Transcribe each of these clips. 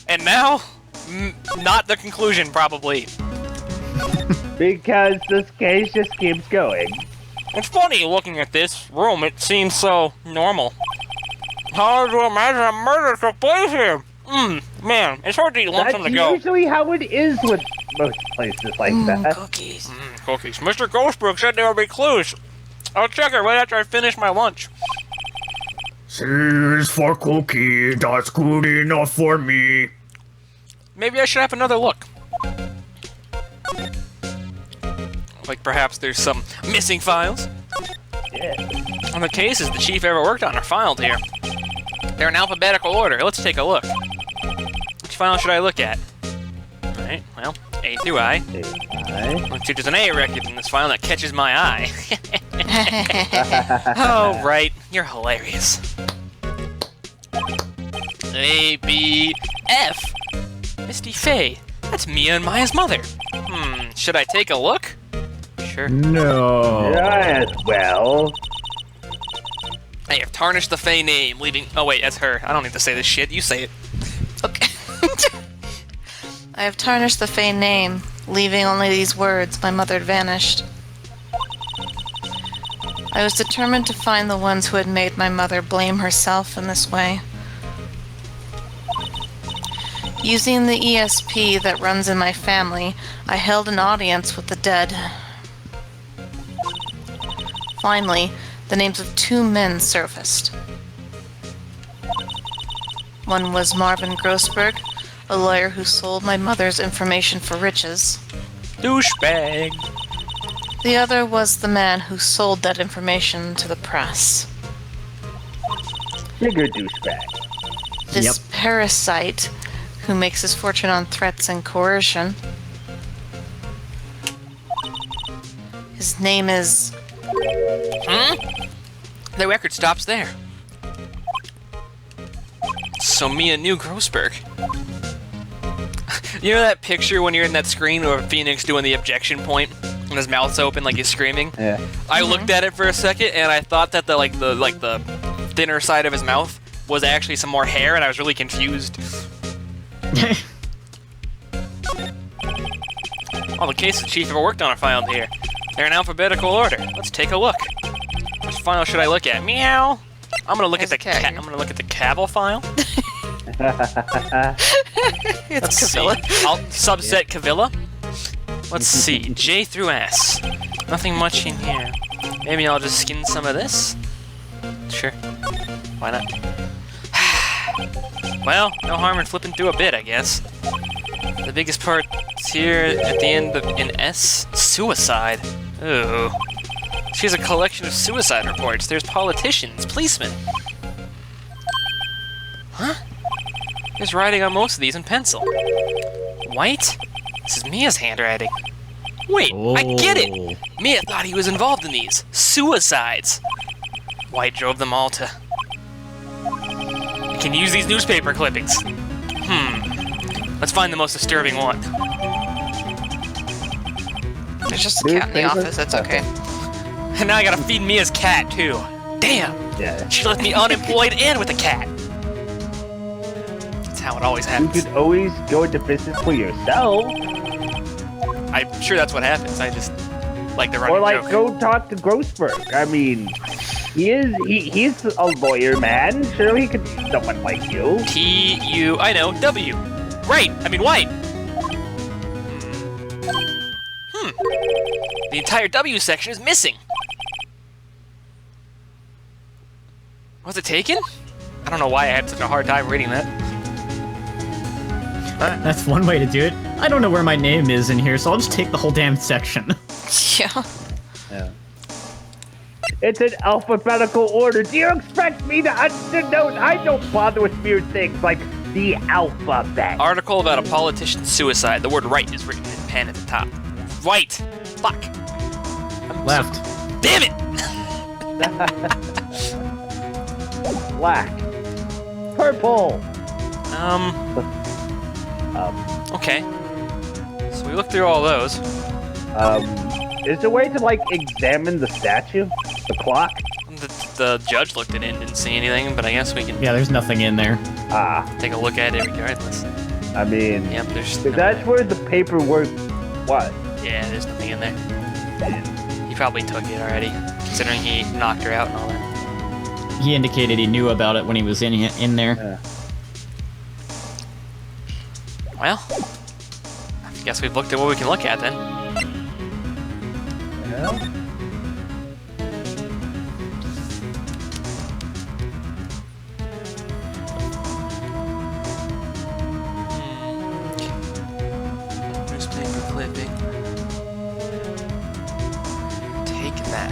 And now, not the conclusion, probably. Because this case just keeps going. It's funny looking at this room, it seems so normal. Hard to imagine a murder took place here. Man, it's hard to eat lunch on the go. That's usually how it is with most places like that. Cookies. Cookies. Mr. Ghostbrook said there would be clues. I'll check it right after I finish my lunch. Cheers for cookie, that's good enough for me. Maybe I should have another look. Like perhaps there's some missing files. Yeah. On the cases the chief ever worked on are filed here. They're in alphabetical order. Let's take a look. Which file should I look at? Alright, well, A through I. Let's see if there's an A record in this file that catches my eye. Oh, right. You're hilarious. A, B, F. Misty Faye. That's Mia and Maya's mother. Should I take a look? Sure. No. Yes, well. I have tarnished the Faye name, leaving... Oh, wait, that's her. I don't need to say this shit. You say it. Okay. I have tarnished the Faye name, leaving only these words. My mother had vanished. I was determined to find the ones who had made my mother blame herself in this way. Using the ESP that runs in my family, I held an audience with the dead. Finally, the names of two men surfaced. One was Marvin Grossberg, a lawyer who sold my mother's information for riches. Douchebag. The other was the man who sold that information to the press. Bigger douchebag. This parasite who makes his fortune on threats and coercion. His name is... The record stops there. So Mia knew Grossberg. You know that picture when you're in that screen of Phoenix doing the objection point and his mouth's open like he's screaming? Yeah. I looked at it for a second and I thought that the thinner side of his mouth was actually some more hair, and I was really confused. All the cases the chief ever worked on are filed here. They're in alphabetical order. Let's take a look. Which file should I look at? Meow. I'm gonna look at the cat. I'm gonna look at the Cavill file. It's Cavilla. I'll subset Cavilla. Let's see. J through S. Nothing much in here. Maybe I'll just skin some of this. Sure. Why not? Well, no harm in flipping through a bit, I guess. The biggest part is here at the end in S. Suicide. Ooh. She has a collection of suicide reports. There's politicians, policemen. Huh? There's writing on most of these in pencil. White? This is Mia's handwriting. Wait, I get it! Mia thought he was involved in these. Suicides. White drove them all to... We can use these newspaper clippings. Let's find the most disturbing one. There's just a cat in the office, that's okay. And now I gotta feed Mia's cat, too. Damn! Yeah. She left me unemployed and with a cat. That's how it always You happens. could always go into business for yourself. I'm sure that's what happens. I just like the running Or like joke. go talk to Grossberg. I mean, he's a lawyer, man. Surely he could be someone like you. T-U... I know, W. Right! I mean, white! The entire W section is missing. Was it taken? I don't know why I had such a hard time reading that. That's one way to do it. I don't know where my name is in here, so I'll just take the whole damn section. Yeah. Yeah. It's in alphabetical order. Do you expect me to know? I don't bother with weird things like the alphabet. Article about a politician's suicide. The word right is written in pen at the top. Right! Fuck! Left. Damn it! Black. Purple. Okay. So we looked through all those. Is there a way to, like, examine the statue? The clock? The judge looked at it and didn't see anything, but I guess we can... Yeah, there's nothing in there. Take a look at it regardless. I mean, Yep, there's... that's where the paperwork was. Yeah, there's nothing in there. He probably took it already, considering he knocked her out and all that. He indicated he knew about it when he was in there. Yeah. Well, I guess we've looked at what we can look at then. Yeah. Newspaper clipping. Take that.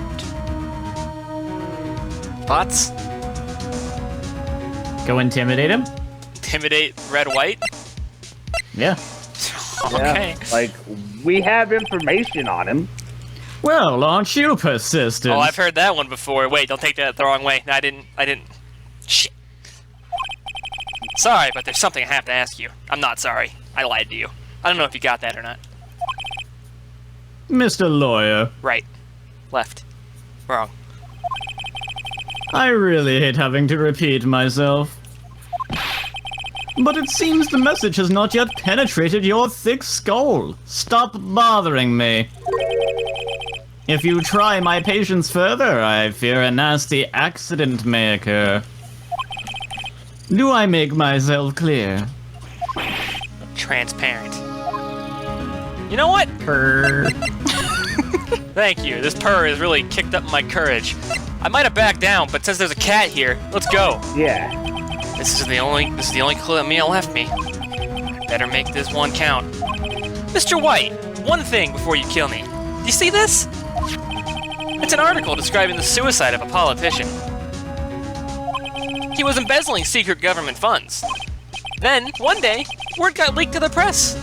Thoughts? Go intimidate him? Intimidate Red White? Yeah. Okay. Yeah, like, we have information on him. Well, aren't you persistent? Oh, I've heard that one before. Wait, don't take that the wrong way. No, I didn't. Shit. Sorry, but there's something I have to ask you. I'm not sorry. I lied to you. I don't know if you got that or not. Mr. Lawyer, Right. Left. Wrong. I really hate having to repeat myself. But it seems the message has not yet penetrated your thick skull. Stop bothering me. If you try my patience further, I fear a nasty accident may occur. Do I make myself clear? Transparent. You know what? Purr. Thank you. This purr has really kicked up my courage. I might have backed down, but since there's a cat here, let's go. Yeah. This is the only clue that Mia left me. Better make this one count. Mr. White, one thing before you kill me. Do you see this? It's an article describing the suicide of a politician. He was embezzling secret government funds. Then, one day, word got leaked to the press.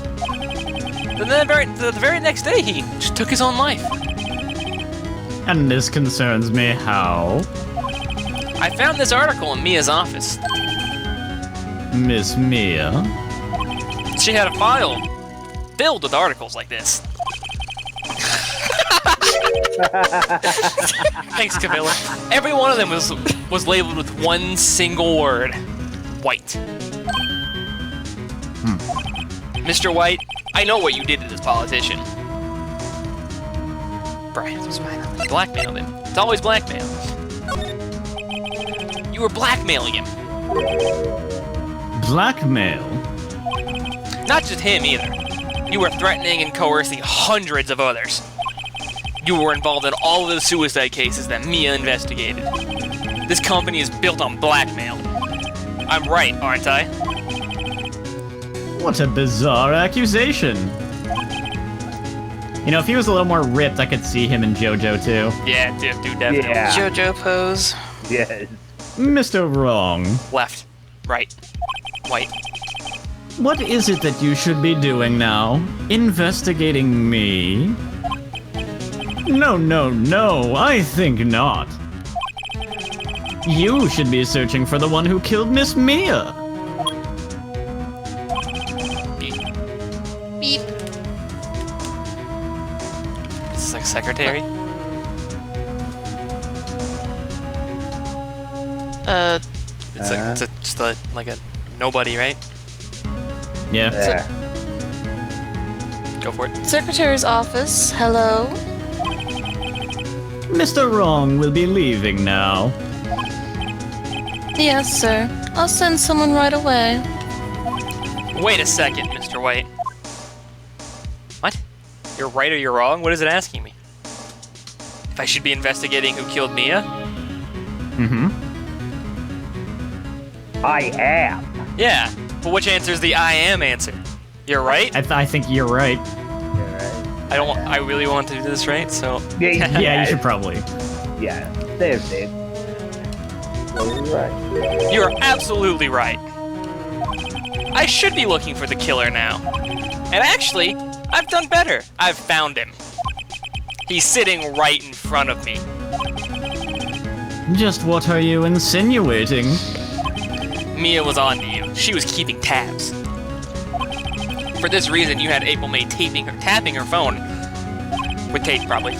Then the very next day, he just took his own life. And this concerns me how? I found this article in Mia's office. Miss Mia? She had a file filled with articles like this. Thanks, Camilla. Every one of them was labeled with one single word. White. Mr. White, I know what you did to this politician. Brian, blackmailed him. It's always blackmail. You were blackmailing him. Blackmail? Not just him either. You were threatening and coercing hundreds of others. You were involved in all of the suicide cases that Mia investigated. This company is built on blackmail. I'm right, aren't I? What a bizarre accusation. You know, if he was a little more ripped, I could see him in JoJo too. Yeah, dude, definitely. Yeah. JoJo pose. Yes. Mr. Wrong, Left, right, white. what is it that you should be doing now? Investigating me? No, I think not. You should be searching for the one who killed Miss Mia. Beep. This is like secretary. It's just like a nobody, right? Yeah. Yeah. Go for it. Secretary's office. Hello. Mr. Wrong will be leaving now. Yes, sir. I'll send someone right away. Wait a second, Mr. White. What? You're right or you're wrong? What is it asking me? If I should be investigating who killed Mia? Mm-hmm. I am. Yeah, but which answer is the I am answer? You're right? I think you're right. I really want to do this right, so... Yeah, you should probably. Yeah. Same thing. Right. You are absolutely right. I should be looking for the killer now. And actually, I've done better. I've found him. He's sitting right in front of me. Just what are you insinuating? Mia was on to you. She was keeping tabs. For this reason, you had April May tapping her phone. With tape, probably.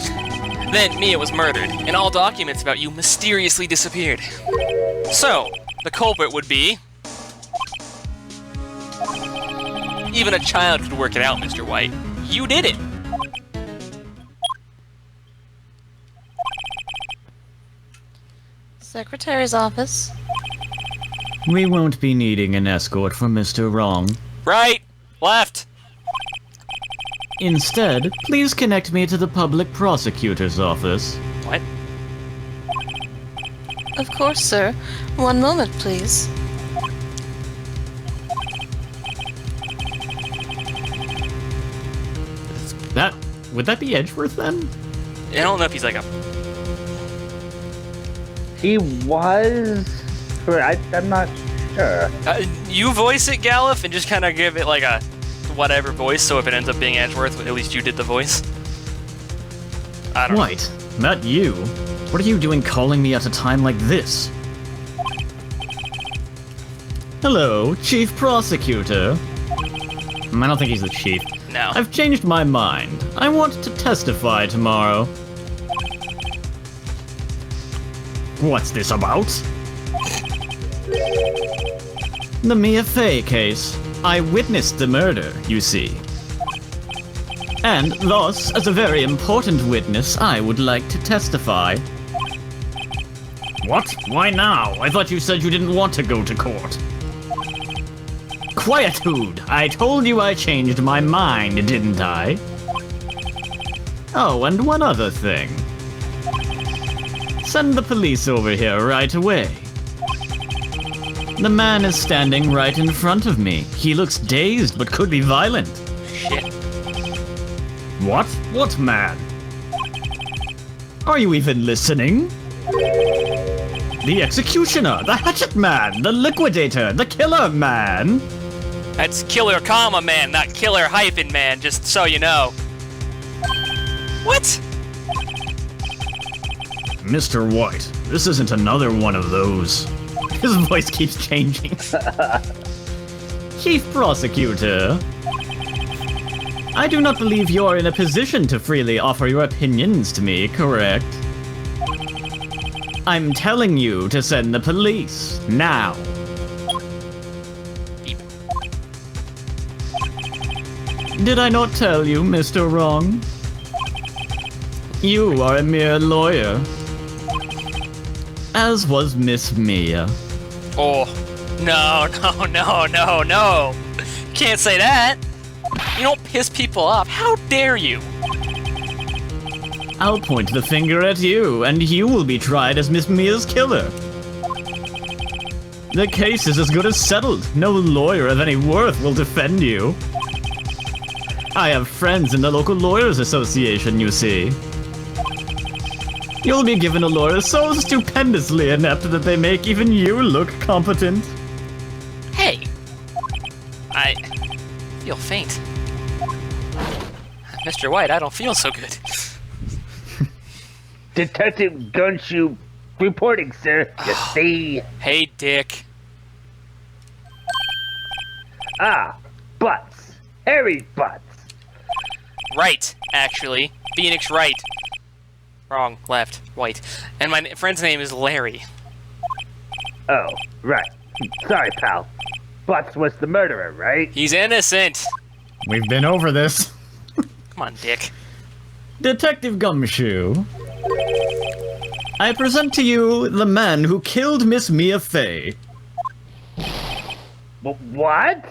Then, Mia was murdered, and all documents about you mysteriously disappeared. So, the culprit would be... Even a child could work it out, Mr. White. You did it! Secretary's office. We won't be needing an escort from Mr. Wrong. Right! Left! Instead, please connect me to the public prosecutor's office. What? Of course, sir. One moment, please. Would that be Edgeworth then? I don't know if he's like a... He was. I'm not sure. you voice it, Galuf, and just kind of give it like a whatever voice, so if it ends up being Edgeworth, at least you did the voice. I don't know. Right, not you. What are you doing calling me at a time like this? Hello, Chief Prosecutor. I don't think he's the chief. No. I've changed my mind. I want to testify tomorrow. What's this about? The Mia Fey case. I witnessed the murder, you see. And thus, as a very important witness, I would like to testify. What? Why now? I thought you said you didn't want to go to court. Quietude! I told you I changed my mind, didn't I? Oh, and one other thing. Send the police over here right away. The man is standing right in front of me. He looks dazed, but could be violent. Shit. What? What man? Are you even listening? The executioner, the hatchet man, the liquidator, the killer man. That's killer comma man, not killer hyphen man, just so you know. What? Mr. White, this isn't another one of those. His voice keeps changing. Chief Prosecutor, I do not believe you're in a position to freely offer your opinions to me, correct? I'm telling you to send the police, now. Beep. Did I not tell you, Mr. Wrong? You are a mere lawyer. As was Miss Mia. Oh. No, no, no, no, no. Can't say that. You don't piss people off. How dare you? I'll point the finger at you, and you will be tried as Miss Mia's killer. The case is as good as settled. No lawyer of any worth will defend you. I have friends in the local lawyers association, you see. You'll be given a lawyer so stupendously inept that they make even you look competent. Hey. I feel faint. Mr. White, I don't feel so good. Detective Gunshoe reporting, sir. You see? Hey, Dick. Ah, butts. Harry's butts. Right, actually. Phoenix Wright. Wrong, left, White. And my friend's name is Larry. Oh, right. Sorry, pal. Butts was the murderer, right? He's innocent. We've been over this. Come on, Dick. Detective Gumshoe. I present to you the man who killed Miss Mia Fey. What?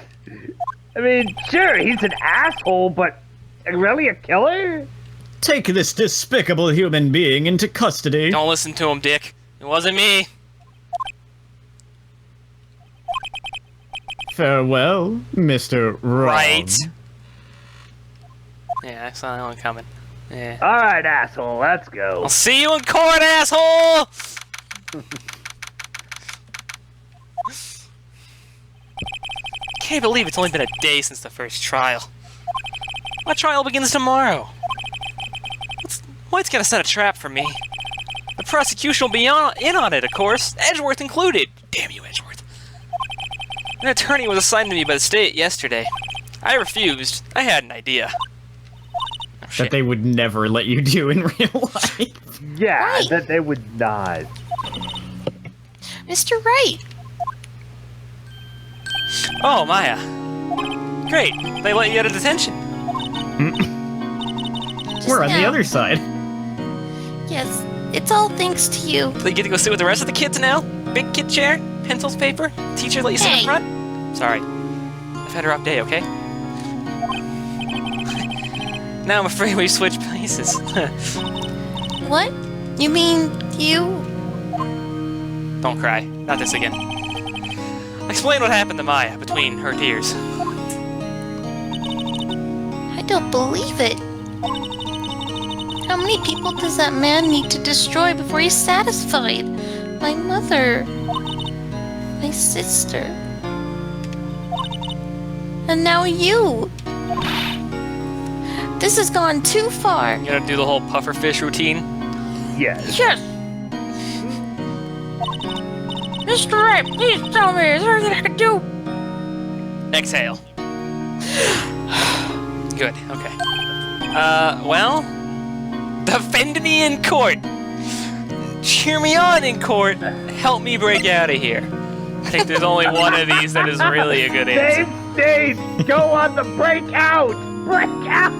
I mean, sure, he's an asshole, but really a killer? Take this despicable human being into custody. Don't listen to him, Dick. It wasn't me. Farewell, Mr. Wrong. Right. Yeah, I saw that one coming. Yeah. Alright, asshole, let's go. I'll see you in court, asshole! Can't believe it's only been a day since the first trial. My trial begins tomorrow. White's gonna set a trap for me. The prosecution will be in on it, of course. Edgeworth included. Damn you, Edgeworth. An attorney was assigned to me by the state yesterday. I refused. I had an idea. Oh, shit. That they would never let you do in real life. Yeah, Right. that they would not. Mr. Wright! Oh, Maya. Great. They let you out of detention. We're on the now. other side. Yes, it's all thanks to you. So you get to go sit with the rest of the kids now? Big kid chair, pencils, paper. Teacher let you sit in Hey. front. Sorry. I've had a rough day, okay? Now I'm afraid we've switched places. What? You mean you? Don't cry. Not this again. Explain what happened to Maya between her tears. I don't believe it. How many people does that man need to destroy before he's satisfied? My mother. My sister. And now you. This has gone too far. You gotta do the whole pufferfish routine. Yes. Yes. Mr. Wright, please tell me, is there anything I can do? Exhale. Good, okay. Well? Defend me in court! Cheer me on in court! Help me break out of here. I think there's only one of these that is really a good answer. Dave, go on the breakout! Breakout!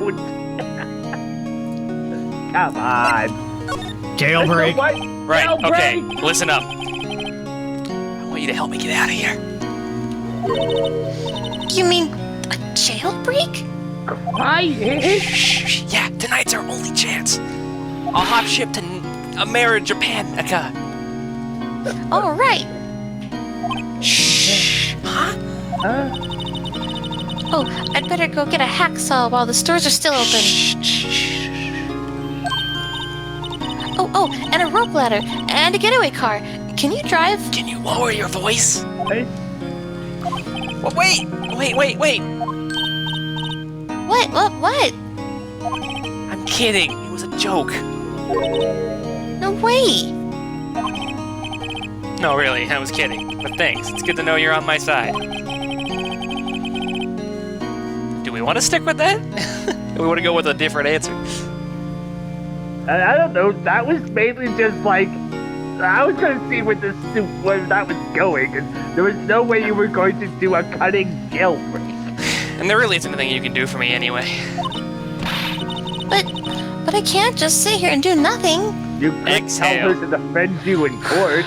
Come on. Jailbreak. Right, okay, Jailbreak! listen up. I want you to help me get out of here. You mean a jailbreak? Quiet. Shh, yeah, tonight's our only chance. I'll hop ship to America, Japan, Anstca. All right. Shh. Huh? Oh, I'd better go get a hacksaw while the stores are still open. Oh, and a rope ladder, and a getaway car. Can you drive? Can you lower your voice? Hey, Well, wait. What? I'm kidding. It was a joke. No way. No, really, I was kidding. But thanks. It's good to know you're on my side. Do we want to stick with that? Or we want to go with a different answer? I don't know. That was mainly just like I was gonna see where that was going, and there was no way you were going to do a cutting jailbreak. And there really isn't anything you can do for me anyway. But I can't just sit here and do nothing. You could Exhale. tell her to defend you in court.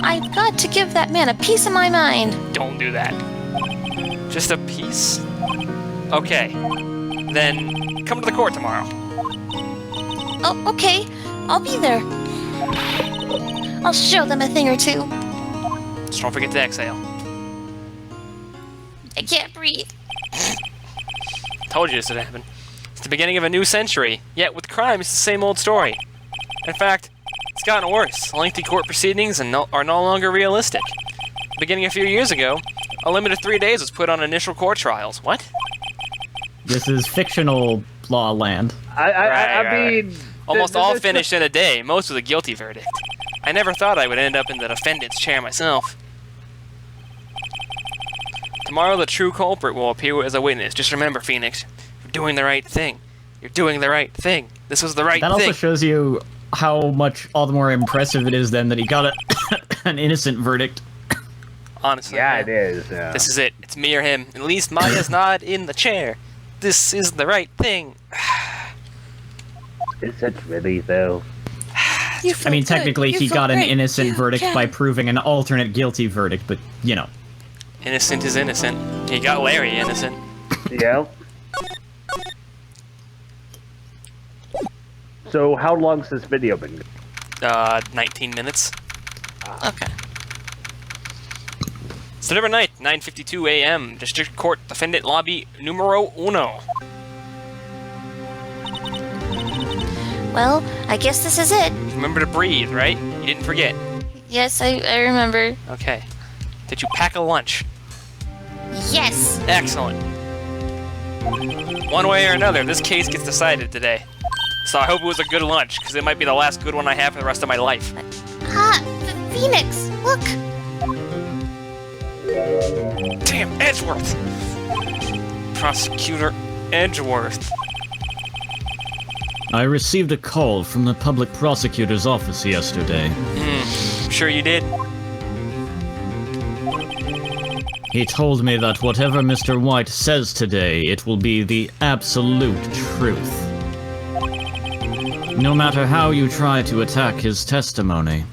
I've got to give that man a piece of my mind. Don't do that. Just a piece? Okay. Then come to the court tomorrow. Oh, okay. I'll be there. I'll show them a thing or two. Just don't forget to exhale. I can't breathe. Told you this would happen. It's the beginning of a new century, yet with crime it's the same old story. In fact, it's gotten worse. Lengthy court proceedings are no longer realistic. Beginning a few years ago, a limit of 3 days was put on initial court trials. What? This is fictional law land. I mean, Almost all this- finished in a day, most with a guilty verdict. I never thought I would end up in the defendant's chair myself. Tomorrow the true culprit will appear as a witness. Just remember, Phoenix, you're doing the right thing. You're doing the right thing. This was the right That thing. also shows you how much all the more impressive it is then that he got an innocent verdict. Honestly. Yeah, it is. Yeah. This is it. It's me or him. At least Maya's not in the chair. This is the right thing. Is it really though? You I mean, feel good. technically, You he feel got an great. innocent You verdict can. by proving an alternate guilty verdict, but, you know. Innocent is innocent. He got Larry innocent. Yeah. So, how long's this video been? 19 minutes. Okay. September 9th, 9:52 a.m. District Court Defendant Lobby Numero Uno. Well, I guess this is it. Remember to breathe, right? You didn't forget. Yes, I remember. Okay. Did you pack a lunch? Yes. Excellent. One way or another, this case gets decided today. So I hope it was a good lunch, because it might be the last good one I have for the rest of my life. Phoenix, look. Damn, Edgeworth! Prosecutor Edgeworth. I received a call from the public prosecutor's office yesterday. Sure you did? He told me that whatever Mr. White says today, it will be the absolute truth. No matter how you try to attack his testimony.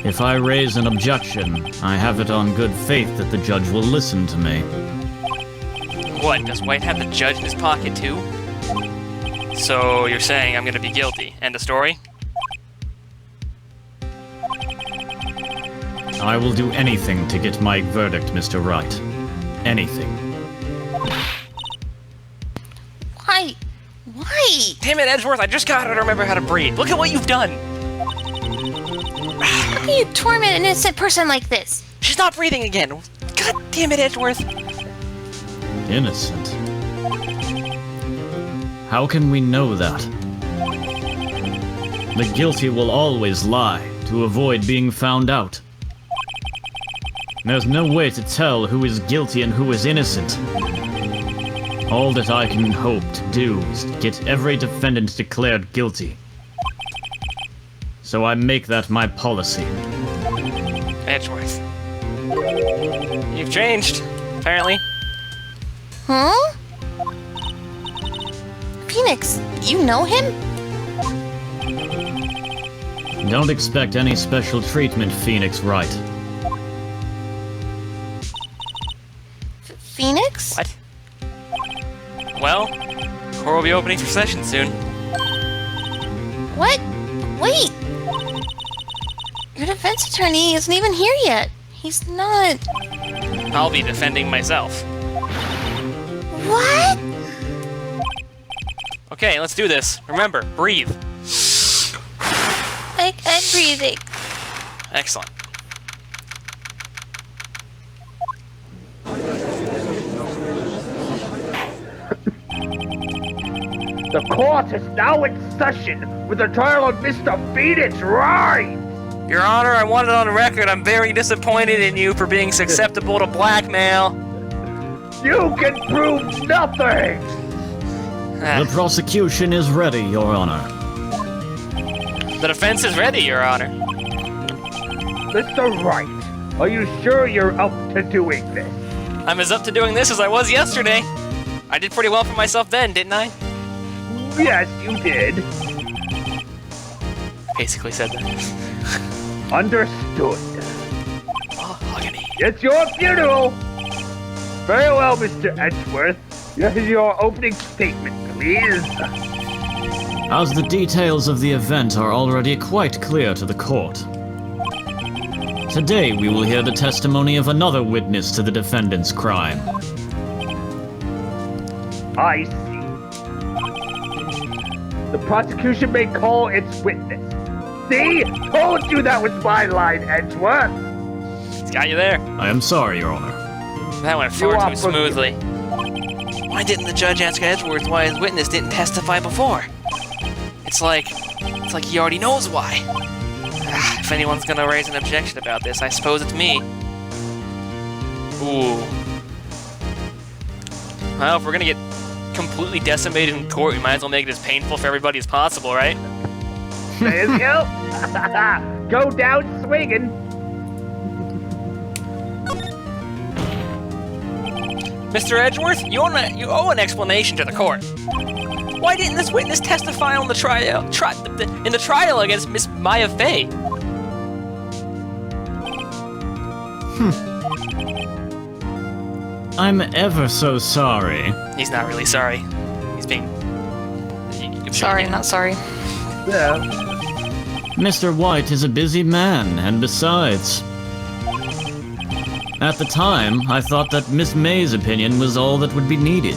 If I raise an objection, I have it on good faith that the judge will listen to me. What, does White have the judge in his pocket too? So you're saying I'm gonna be guilty. End of story? I will do anything to get my verdict, Mr. Wright. Anything. Why? Why? Damn it, Edgeworth, I just gotta remember how to breathe. Look at what you've done! How can you torment an innocent person like this? She's not breathing again! God damn it, Edgeworth! Innocent? How can we know that? The guilty will always lie to avoid being found out. There's no way to tell who is guilty and who is innocent. All that I can hope to do is get every defendant declared guilty. So I make that my policy. Edgeworth. You've changed, apparently. Huh? Phoenix, you know him? Don't expect any special treatment, Phoenix Wright. Phoenix? What? Well, court will be opening for session soon. What? Wait! Your defense attorney isn't even here yet. He's not... I'll be defending myself. What? Okay, let's do this. Remember, breathe. I'm breathing. Excellent. The court is now in session with the trial of Mr. Phoenix Wright. Your Honor, I want it on record. I'm very disappointed in you for being susceptible to blackmail. You can prove nothing. The prosecution is ready, Your Honor. The defense is ready, Your Honor. Mr. Wright, are you sure you're up to doing this? I'm as up to doing this as I was yesterday. I did pretty well for myself then, didn't I? Yes, you did. Basically said that. Understood. Oh, Hogany. It's your funeral. Very well, Mr. Edgeworth. Here's your opening statement, please. As the details of the event are already quite clear to the court. Today we will hear the testimony of another witness to the defendant's crime. I see. The prosecution may call its witness. See? Told you that was my line, Edgeworth. It's got you there. I am sorry, Your Honor. That went You far are too smoothly. Why didn't the judge ask Edgeworth why his witness didn't testify before? It's like he already knows why. If anyone's gonna raise an objection about this, I suppose it's me. Ooh. Well, if we're gonna get completely decimated in court, we might as well make it as painful for everybody as possible, right? There you go. Go down swinging. Mr. Edgeworth, you owe an explanation to the court. Why didn't this witness testify on the trial against Miss Maya Fey? I'm ever so sorry. He's not really sorry. He's being... Sorry, not sorry. Yeah. Mr. White is a busy man, and besides... At the time, I thought that Miss May's opinion was all that would be needed.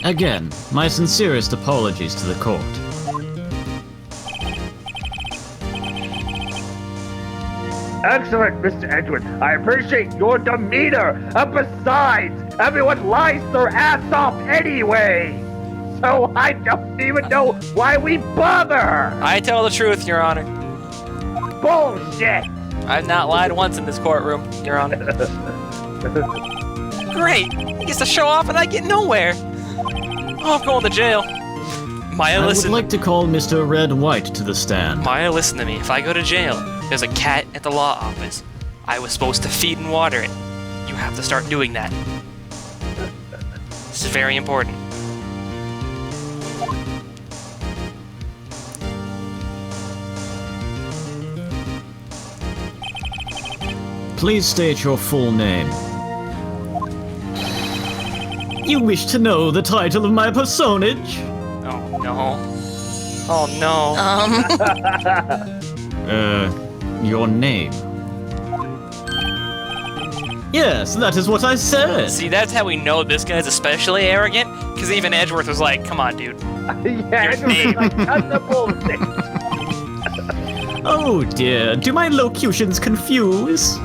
Again, my sincerest apologies to the court. Excellent, Mr. Edgeworth. I appreciate your demeanor. And besides, everyone lies their ass off anyway. So I don't even know why we bother. I tell the truth, Your Honor. Bullshit. I've not lied once in this courtroom, Your Honor. Great! He gets to show off and I get nowhere! Oh, I'm going to jail. Maya, I would listen. like to call Mr. Red White to the stand. Maya, listen to me. If I go to jail, there's a cat at the law office. I was supposed to feed and water it. You have to start doing that. This is very important. Please state your full name. You wish to know the title of my personage? Oh no. Oh no. Your name. Yes, that is what I said. See, that's how we know this guy's especially arrogant, because even Edgeworth was like, come on, dude. Yeah, Your name. like, cut the bullshit. Oh dear, do my locutions confuse?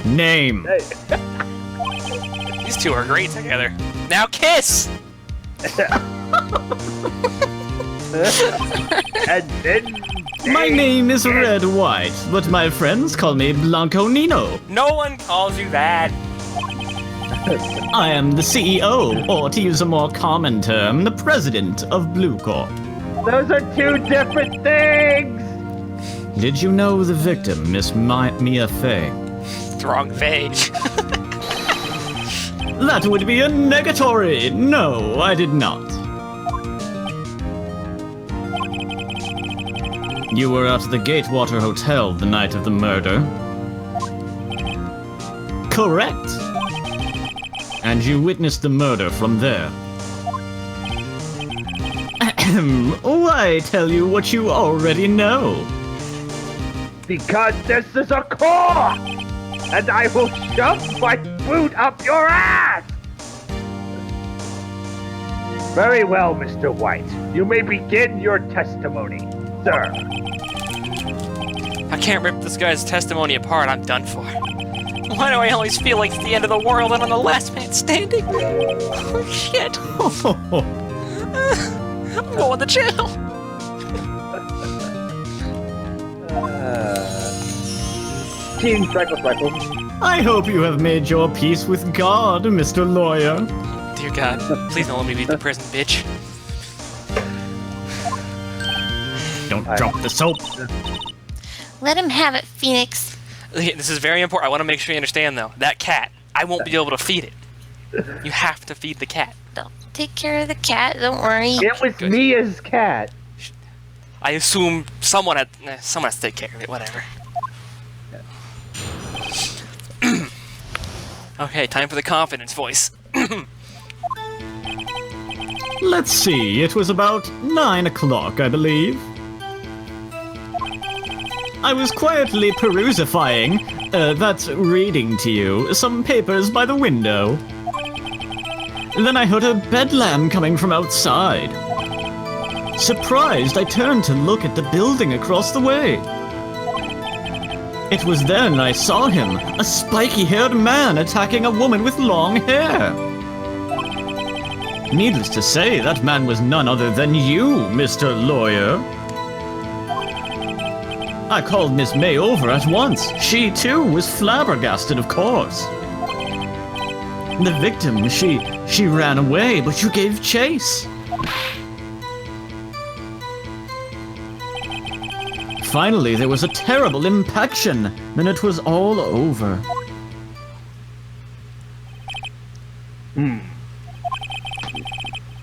Name. These two are great together. Now kiss! And then... My name is Red White, but my friends call me Blanco Nino. No one calls you that. I am the CEO, or to use a more common term, the president of Blue Corp. Those are two different things! Did you know the victim, Miss Mia Fey? Wrong page. That would be a negatory. No, I did not. You were at the Gatewater Hotel the night of the murder. Correct. And you witnessed the murder from there. Why tell you what you already know? Because this is a core! And I will shove my boot up your ass! Very well, Mr. White. You may begin your testimony, sir. I can't rip this guy's testimony apart. I'm done for. Why do I always feel like it's the end of the world and I'm the last man standing? Oh, shit. I'm going to jail. Team Cycle. I hope you have made your peace with God, Mr. Lawyer. Dear God, please don't let me leave the prison, bitch. Don't drop the soap. Let him have it, Phoenix. Okay, this is very important. I want to make sure you understand, though. That cat, I won't be able to feed it. You have to feed the cat. They'll take care of the cat, don't worry. It was Good. Mia's cat. I assume someone has to take care of it. Whatever. Okay, time for the confidence voice. Let's see, it was about 9 o'clock, I believe. I was quietly perusifying, that's reading to you, some papers by the window. Then I heard a bedlam coming from outside. Surprised, I turned to look at the building across the way. It was then I saw him, a spiky-haired man attacking a woman with long hair. Needless to say, that man was none other than you, Mr. Lawyer. I called Miss May over at once. She, too, was flabbergasted, of course. The victim, she ran away, but you gave chase. Finally, there was a terrible impaction, then it was all over.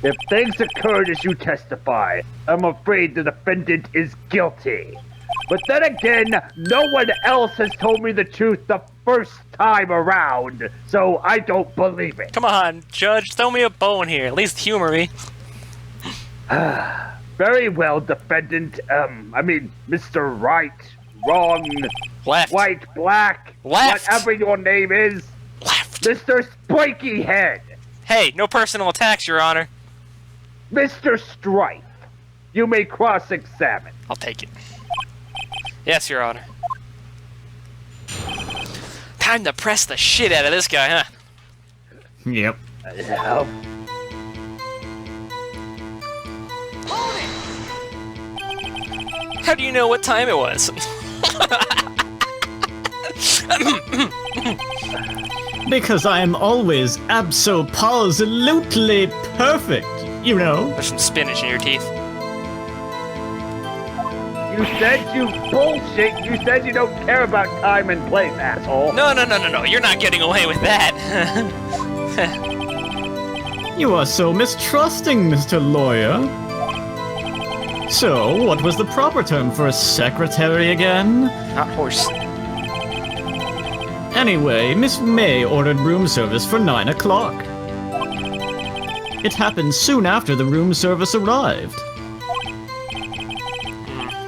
If things occurred as you testify, I'm afraid the defendant is guilty. But then again, no one else has told me the truth the first time around, so I don't believe it. Come on, Judge, throw me a bone here. At least humor me. Very well, defendant. Mr. Wright. Wrong. Left. White, black. Left. Whatever your name is. Left. Mr. Spiky Head. Hey, no personal attacks, Your Honor. Mr. Strife. You may cross-examine. I'll take it. Yes, Your Honor. Time to press the shit out of this guy, huh? Yep. Yeah. How do you know what time it was? Because I am always abso-positively perfect, you know. There's some spinach in your teeth. You said you bullshit. You said you don't care about time and place, asshole. No. You're not getting away with that. You are so mistrusting, Mr. Lawyer. So, what was the proper term for a secretary again? Not horse. Anyway, Miss May ordered room service for 9 o'clock. It happened soon after the room service arrived.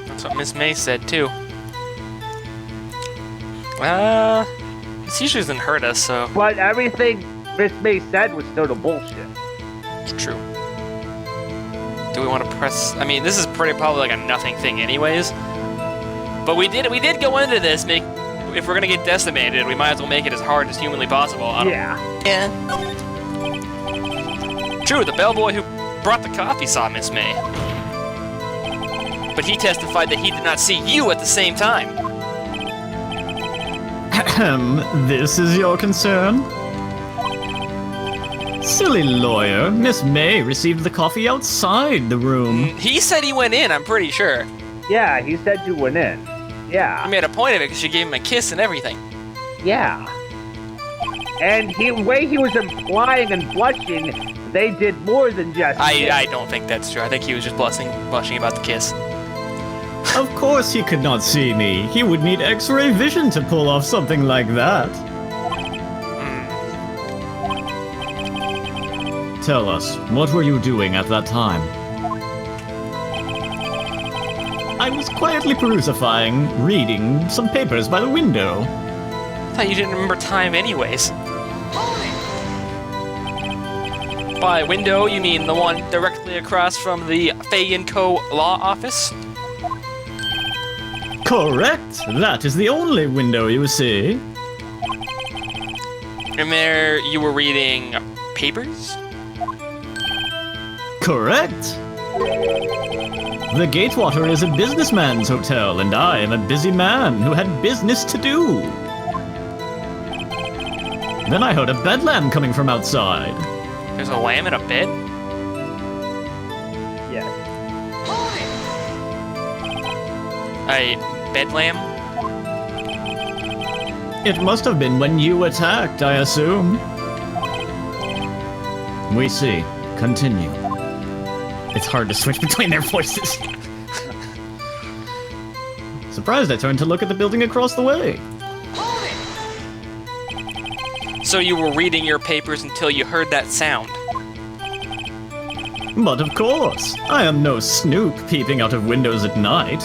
That's what Miss May said, too. This usually doesn't hurt us, so... But everything Miss May said was total bullshit. It's true. Do we want to press... I mean, this is probably like a nothing thing anyways. But we did go into this, if we're gonna get decimated, we might as well make it as hard as humanly possible. Yeah. True, the bellboy who brought the coffee saw Miss May. But he testified that he did not see you at the same time. This is your concern? Silly lawyer, Miss May received the coffee outside the room. He said he went in, I'm pretty sure. Yeah, he said you went in. Yeah. He made a point of it because she gave him a kiss and everything. Yeah. And the way he was implying and blushing, they did more than just... I don't think that's true. I think he was just blushing about the kiss. Of course he could not see me. He would need X-ray vision to pull off something like that. Tell us, what were you doing at that time? I was quietly reading some papers by the window. I thought you didn't remember time anyways. By window, you mean the one directly across from the Fay & Co. law office? Correct! That is the only window you see. And there you were reading papers? Correct! The Gatewater is a businessman's hotel, and I am a busy man who had business to do. Then I heard a bedlam coming from outside. There's a lamb in a bed? Yes. A bed lamb? It must have been when you attacked, I assume. We see. Continue. It's hard to switch between their voices. Surprised I turned to look at the building across the way. So you were reading your papers until you heard that sound? But of course, I am no snoop peeping out of windows at night.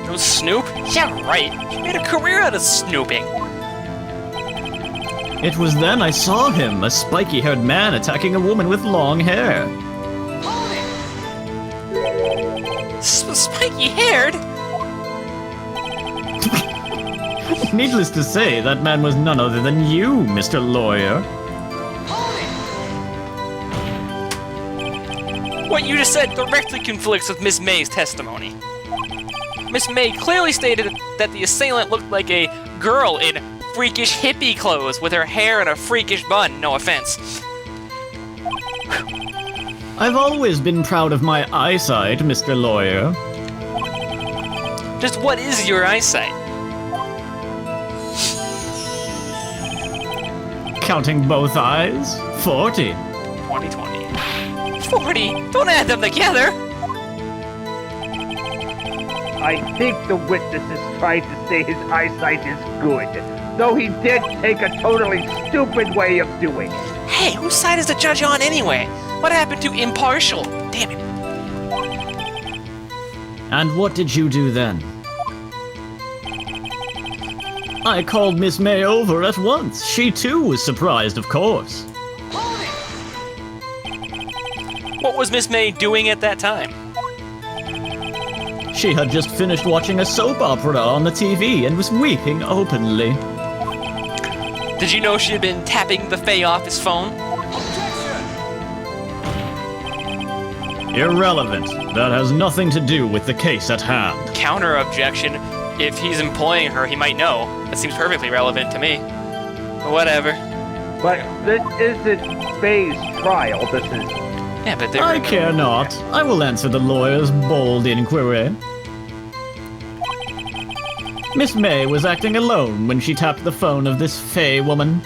No Snoop? Yeah, right. You made a career out of snooping. It was then I saw him, a spiky-haired man attacking a woman with long hair. Spiky-haired? Needless to say, that man was none other than you, Mr. Lawyer. What you just said directly conflicts with Miss May's testimony. Miss May clearly stated that the assailant looked like a girl in freakish hippie clothes with her hair in a freakish bun, no offense. I've always been proud of my eyesight, Mr. Lawyer. Just what is your eyesight? Counting both eyes, 40. 2020. 40? Don't add them together! I think the witness is trying to say his eyesight is good, though he did take a totally stupid way of doing it. Hey, whose side is the judge on anyway? What happened to impartial? Damn it. And what did you do then? I called Miss May over at once. She too was surprised, of course. What was Miss May doing at that time? She had just finished watching a soap opera on the TV and was weeping openly. Did you know she had been tapping the Fay office phone? Irrelevant. That has nothing to do with the case at hand. Counter objection. If he's employing her, he might know. That seems perfectly relevant to me. But whatever. But this isn't May's trial, this is... Yeah, but they're... I care not. I will answer the lawyer's bold inquiry. Miss May was acting alone when she tapped the phone of this Fey woman.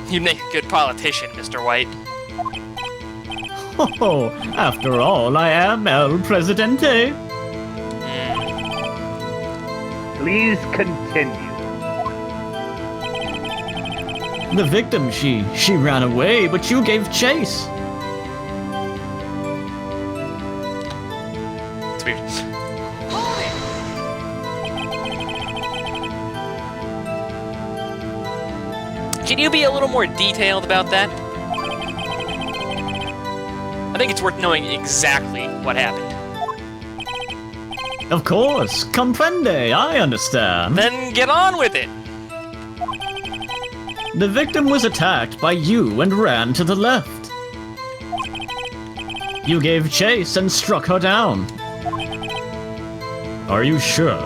You make a good politician, Mr. White. Oh, after all, I am El Presidente. Please continue. The victim, she ran away, but you gave chase. It's weird. Can you be a little more detailed about that? I think it's worth knowing exactly what happened. Of course, comprende, I understand. Then get on with it. The victim was attacked by you and ran to the left. You gave chase and struck her down. Are you sure?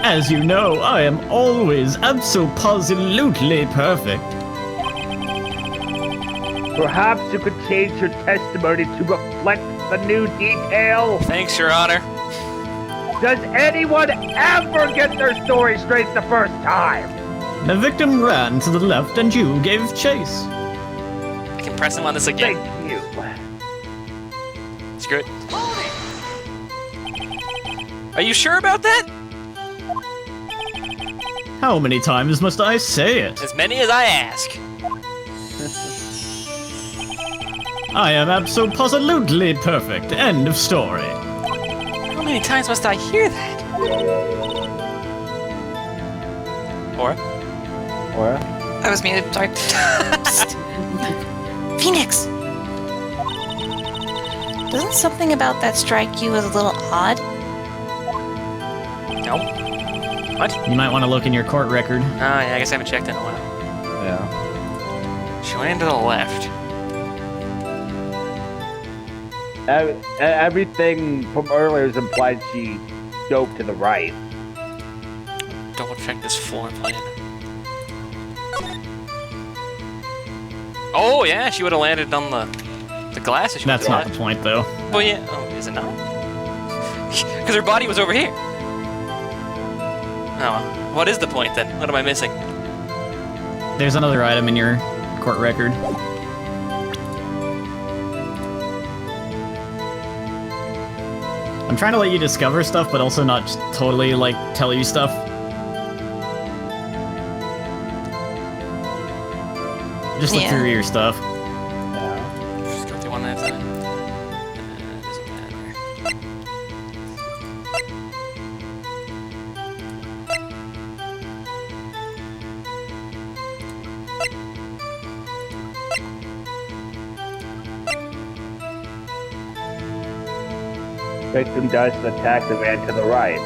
As you know, I am always abso-positively perfect. Perhaps you could change your testimony to reflect the new detail? Thanks, Your Honor. Does anyone ever get their story straight the first time? The victim ran to the left and you gave chase. I can press him on this again. Thank you. Screw it. Are you sure about that? How many times must I say it? As many as I ask. I am abso-positively perfect. End of story. How many times must I hear that? Or? I was muted, sorry. Phoenix! Doesn't something about that strike you as a little odd? No. What? You might want to look in your court record. Oh, yeah, I guess I haven't checked in a while. Yeah. She went to the left. Everything from earlier is implied she dove to the right. Double check this floor plan. Oh, yeah, she would have landed on the glass if she went That's to the not the left. point, though. Oh, yeah. Oh, is it not? Because her body was over here. Oh, what is the point then? What am I missing? There's another item in your court record. I'm trying to let you discover stuff, but also not just totally, like, tell you stuff. Just look Yeah. through your stuff. Just go through one at a time. Doesn't matter. Victim dodged the attack and ran to the right.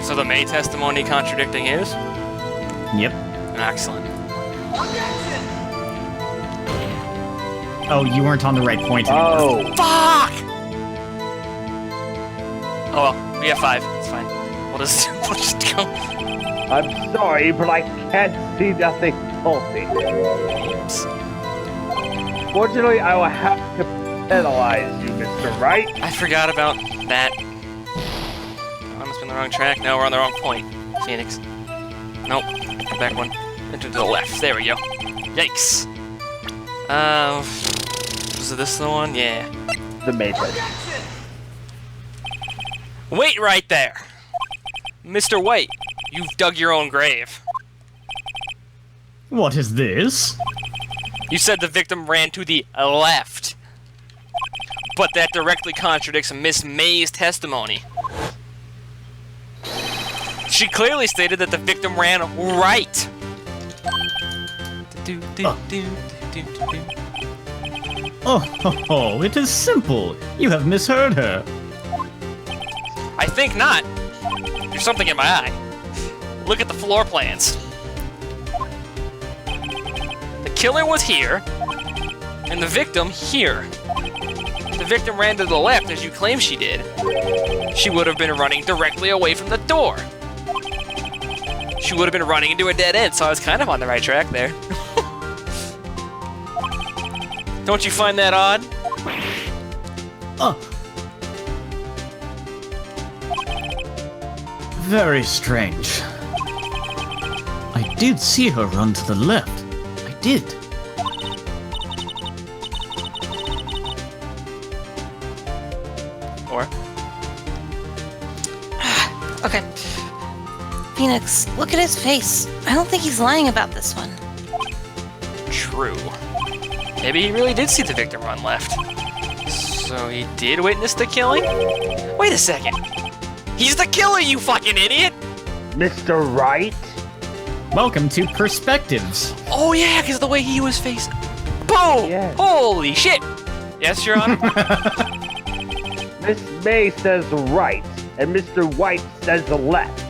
So the May testimony contradicting his? Yep. Excellent. Oh, you weren't on the right point anymore. Oh, Fuck! Oh well, we have 5. It's fine. We'll just go. I'm sorry, but I can't see nothing faulty. Fortunately, I will have to penalize you, Mr. Wright. I forgot about that. I must be on the wrong track. No, we're on the wrong point. Phoenix. Nope. Go back one. Enter to the left. There we go. Yikes. Was this the one? Yeah. The Matrix. Wait right there! Mr. White, you've dug your own grave. What is this? You said the victim ran to the left. But that directly contradicts Miss May's testimony. She clearly stated that the victim ran right. Oh, it is simple. You have misheard her. I think not. There's something in my eye. Look at the floor plans. The killer was here, and the victim here. If the victim ran to the left, as you claim she did, she would have been running directly away from the door. She would have been running into a dead end, so I was kind of on the right track there. Don't you find that odd? Very strange. I did see her run to the left. I did. Or? Okay. Phoenix, look at his face. I don't think he's lying about this one. True. Maybe he really did see the victim run left. So he did witness the killing? Wait a second. He's the killer, you fucking idiot! Mr. Wright? Welcome to Perspectives. Oh yeah, because of the way he was facing. Boom! Yeah. Holy shit! Yes, Your Honor? Miss May says right, and Mr. White says left.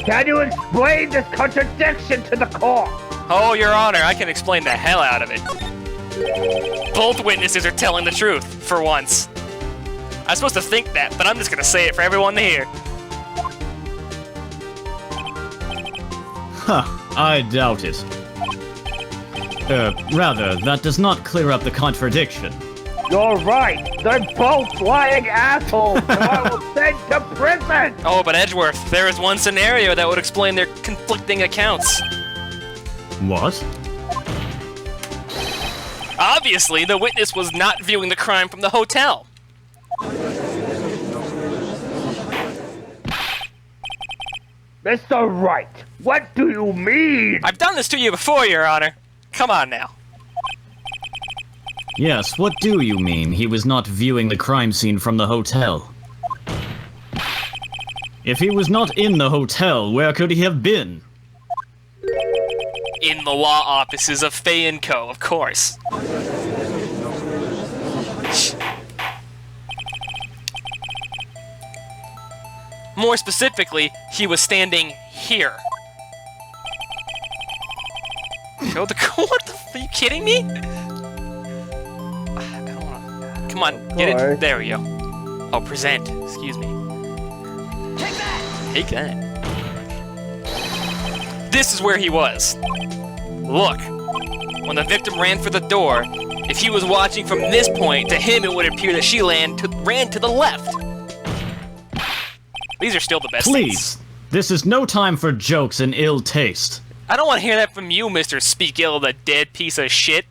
Can you explain this contradiction to the court? Oh, Your Honor, I can explain the hell out of it. Both witnesses are telling the truth, for once. I was supposed to think that, but I'm just gonna say it for everyone to hear. Huh, I doubt it. Rather, that does not clear up the contradiction. You're right. They're both lying assholes. And I will send to prison. Oh, but Edgeworth, there is one scenario that would explain their conflicting accounts. What? Obviously, the witness was not viewing the crime from the hotel. Mr. Wright, what do you mean? I've done this to you before, Your Honor. Come on now. Yes, what do you mean he was not viewing the crime scene from the hotel? If he was not in the hotel, where could he have been? In the law offices of Fay & Co., of course. More specifically, he was standing here. Show the what the are you kidding me? I don't wanna... Come on, get Alright. it. There we go. Oh, present. Excuse me. Take that! Take that. This is where he was. Look. When the victim ran for the door, if he was watching from this point, to him it would appear that she ran to the left. These are still the best Please, things. this is no time for jokes and ill taste. I don't want to hear that from you, Mr. Speak Ill of the dead piece of shit.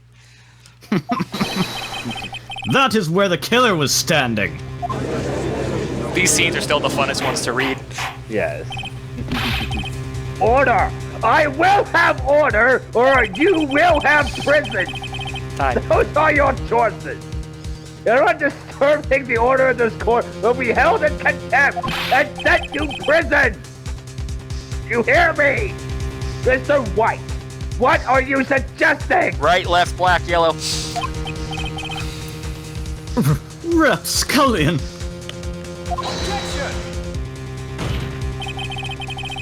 That is where the killer was standing. These scenes are still the funnest ones to read. Yes. Order! I will have order, or you will have prison! Time. Those are your choices! Anyone disturbing the order of this court will be held in contempt and sent to prison! You hear me? Mr. White, what are you suggesting? Right, left, black, yellow. Rapscullion!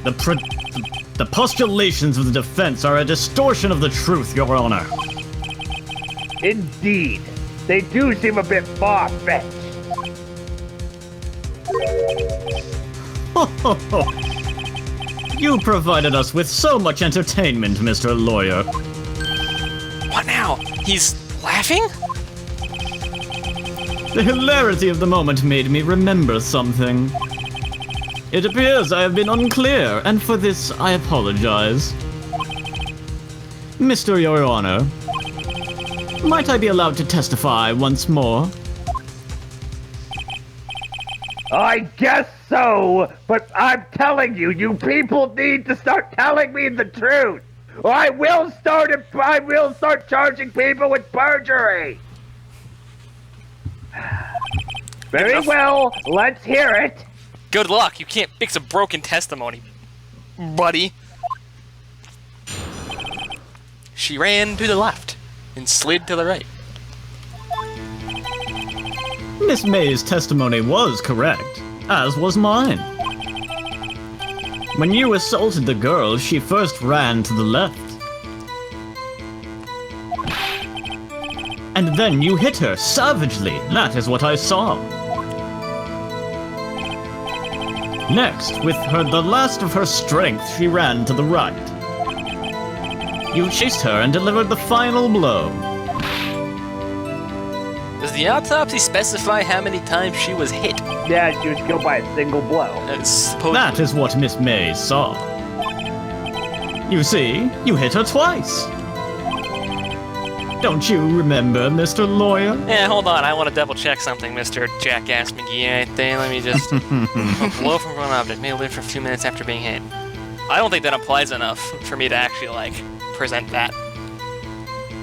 The postulations of the defense are a distortion of the truth, Your Honor. Indeed. They do seem a bit far-fetched. You provided us with so much entertainment, Mr. Lawyer. What now? He's laughing? The hilarity of the moment made me remember something. It appears I have been unclear, and for this I apologize. Mr. Your Honor, might I be allowed to testify once more? I guess so, but I'm telling you, you people need to start telling me the truth, or I will start charging people with perjury. Very enough. well, let's hear it. Good luck. You can't fix a broken testimony, buddy. She ran to the left and slid to the right. Miss May's testimony was correct, as was mine. When you assaulted the girl, she first ran to the left. And then you hit her savagely. That is what I saw. Next, with the last of her strength, she ran to the right. You chased her and delivered the final blow. Does the autopsy specify how many times she was hit? Yeah, she was killed by a single blow. That is what Miss May saw. You see, you hit her twice. Don't you remember, Mr. Lawyer? Yeah, hold on. I want to double check something, Mr. Jackass McGee. Right there. Let me just... A blow from one object may live for a few minutes after being hit. I don't think that applies enough for me to actually, like, present that.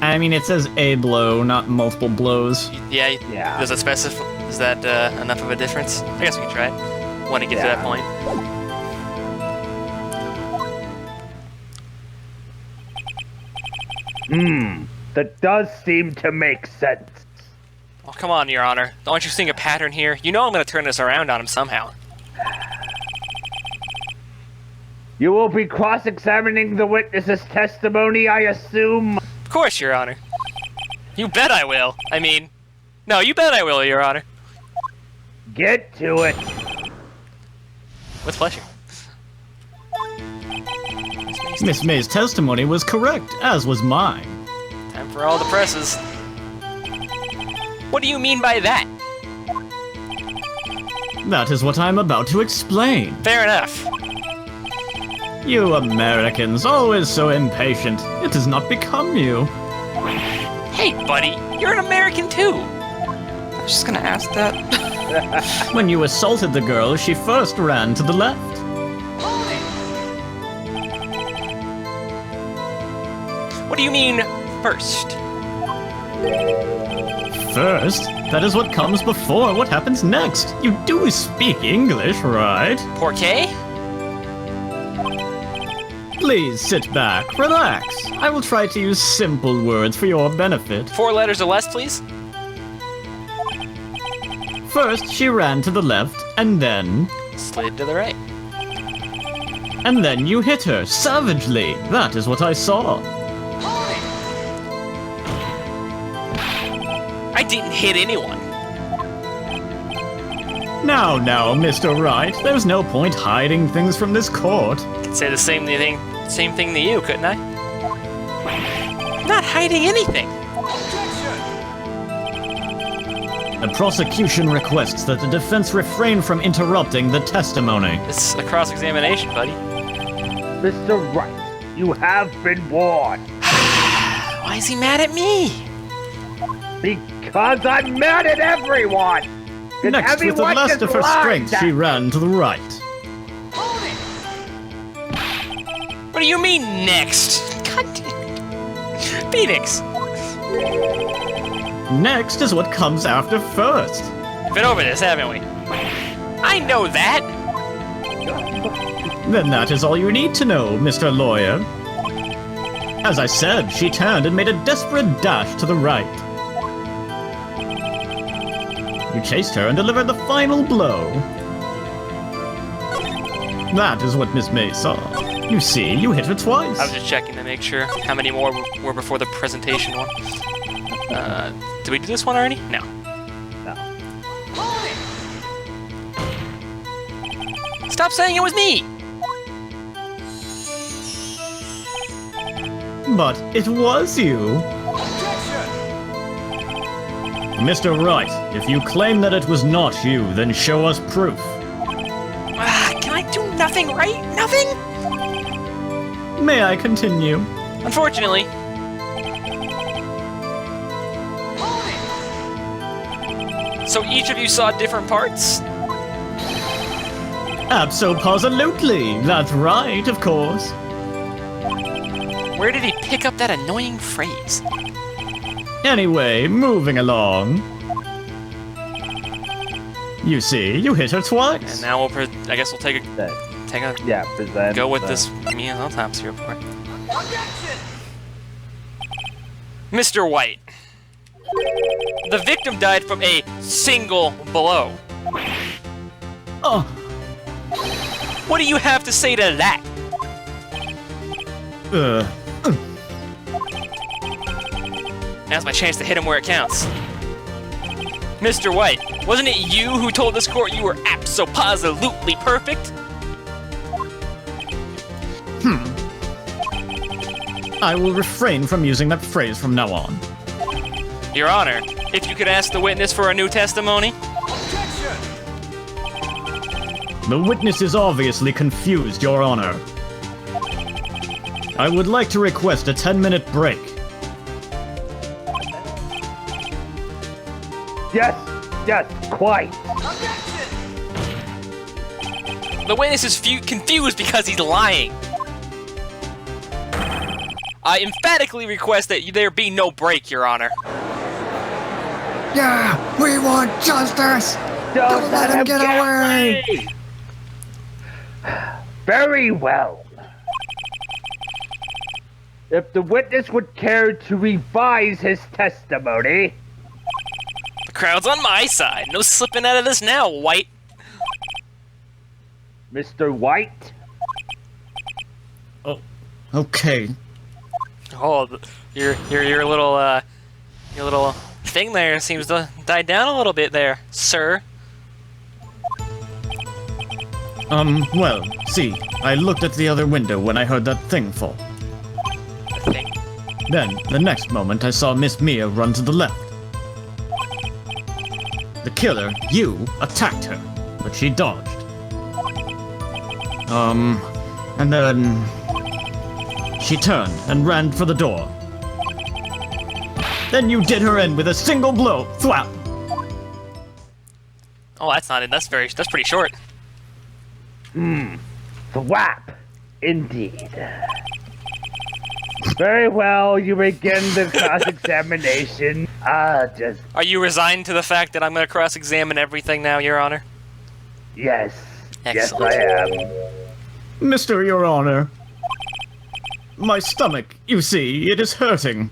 I mean, it says a blow, not multiple blows. Yeah. Yeah. Does it specify? Is that enough of a difference? I guess we can try it. Want to get to that point. That does seem to make sense. Oh, come on, Your Honor. Aren't you seeing a pattern here? You know I'm going to turn this around on him somehow. You will be cross-examining the witness's testimony, I assume? Of course, Your Honor. You bet I will. I mean... No, you bet I will, Your Honor. Get to it. With pleasure. Miss May's testimony was correct, as was mine. Time for all the presses. What do you mean by that? That is what I'm about to explain. Fair enough. You Americans, always so impatient. It does not become you. Hey, buddy, you're an American too. I was just gonna ask that. When you assaulted the girl, she first ran to the left. What do you mean, first? First? That is what comes before what happens next. You do speak English, right? Porqué? Please sit back, relax. I will try to use simple words for your benefit. 4 letters or less, please? First, she ran to the left, and then... Slid to the right. And then you hit her, savagely. That is what I saw. I didn't hit anyone. Now, Mr. Wright, there's no point hiding things from this court. Could say the same thing to you, couldn't I? Not hiding anything. The prosecution requests that the defense refrain from interrupting the testimony. It's a cross-examination, buddy. Mr. Wright, you have been warned. Why is he mad at me? Because I'm mad at everyone! And Next, with the everyone last just of her lied strength, that- she ran to the right. What do you mean, next? God damn it. Phoenix! Next is what comes after first. Been over this, haven't we? I know that! Then that is all you need to know, Mr. Lawyer. As I said, she turned and made a desperate dash to the right. You chased her and delivered the final blow. That is what Miss May saw. You see, you hit her twice. I was just checking to make sure how many more were before the presentation one. Did we do this one already? No. No. Stop saying it was me! But it was you. Mr. Wright, if you claim that it was not you, then show us proof. Can I do nothing right? Nothing? May I continue? Unfortunately. So each of you saw different parts? Abso-positively. That's right, of course. Where did he pick up that annoying phrase? Anyway, moving along. You see, you hit her And twice. now I guess we'll take a Yeah, present. go with this Mia's autopsy report. Mr. White. The victim died from a single blow. Oh, What do you have to say to that? Now's my chance to hit him where it counts. Mr. White, wasn't it you who told this court you were abso-positively perfect? I will refrain from using that phrase from now on. Your Honor, if you could ask the witness for a new testimony? The witness is obviously confused, Your Honor. I would like to request a 10-minute break. Yes, quite. The witness is confused because he's lying. I emphatically request that there be no break, Your Honor. Yeah, we want justice! Don't let him get away! Very well. If the witness would care to revise his testimony... The crowd's on my side. No slipping out of this now, White. Mr. White? Oh, okay. Oh, your little thing there seems to die down a little bit there, sir. Well, see, I looked at the other window when I heard that thing fall. I think. Then, the next moment, I saw Miss Mia run to the left. The killer, you, attacked her, but she dodged. And then... she turned and ran for the door. Then you did her in with a single blow. Thwap! Oh, that's not it. That's pretty short. Thwap. Indeed. Very well, you begin the cross-examination. Just... Are you resigned to the fact that I'm going to cross-examine everything now, Your Honor? Yes. Excellent. Yes, I am. Mr. Your Honor. My stomach, you see, it is hurting.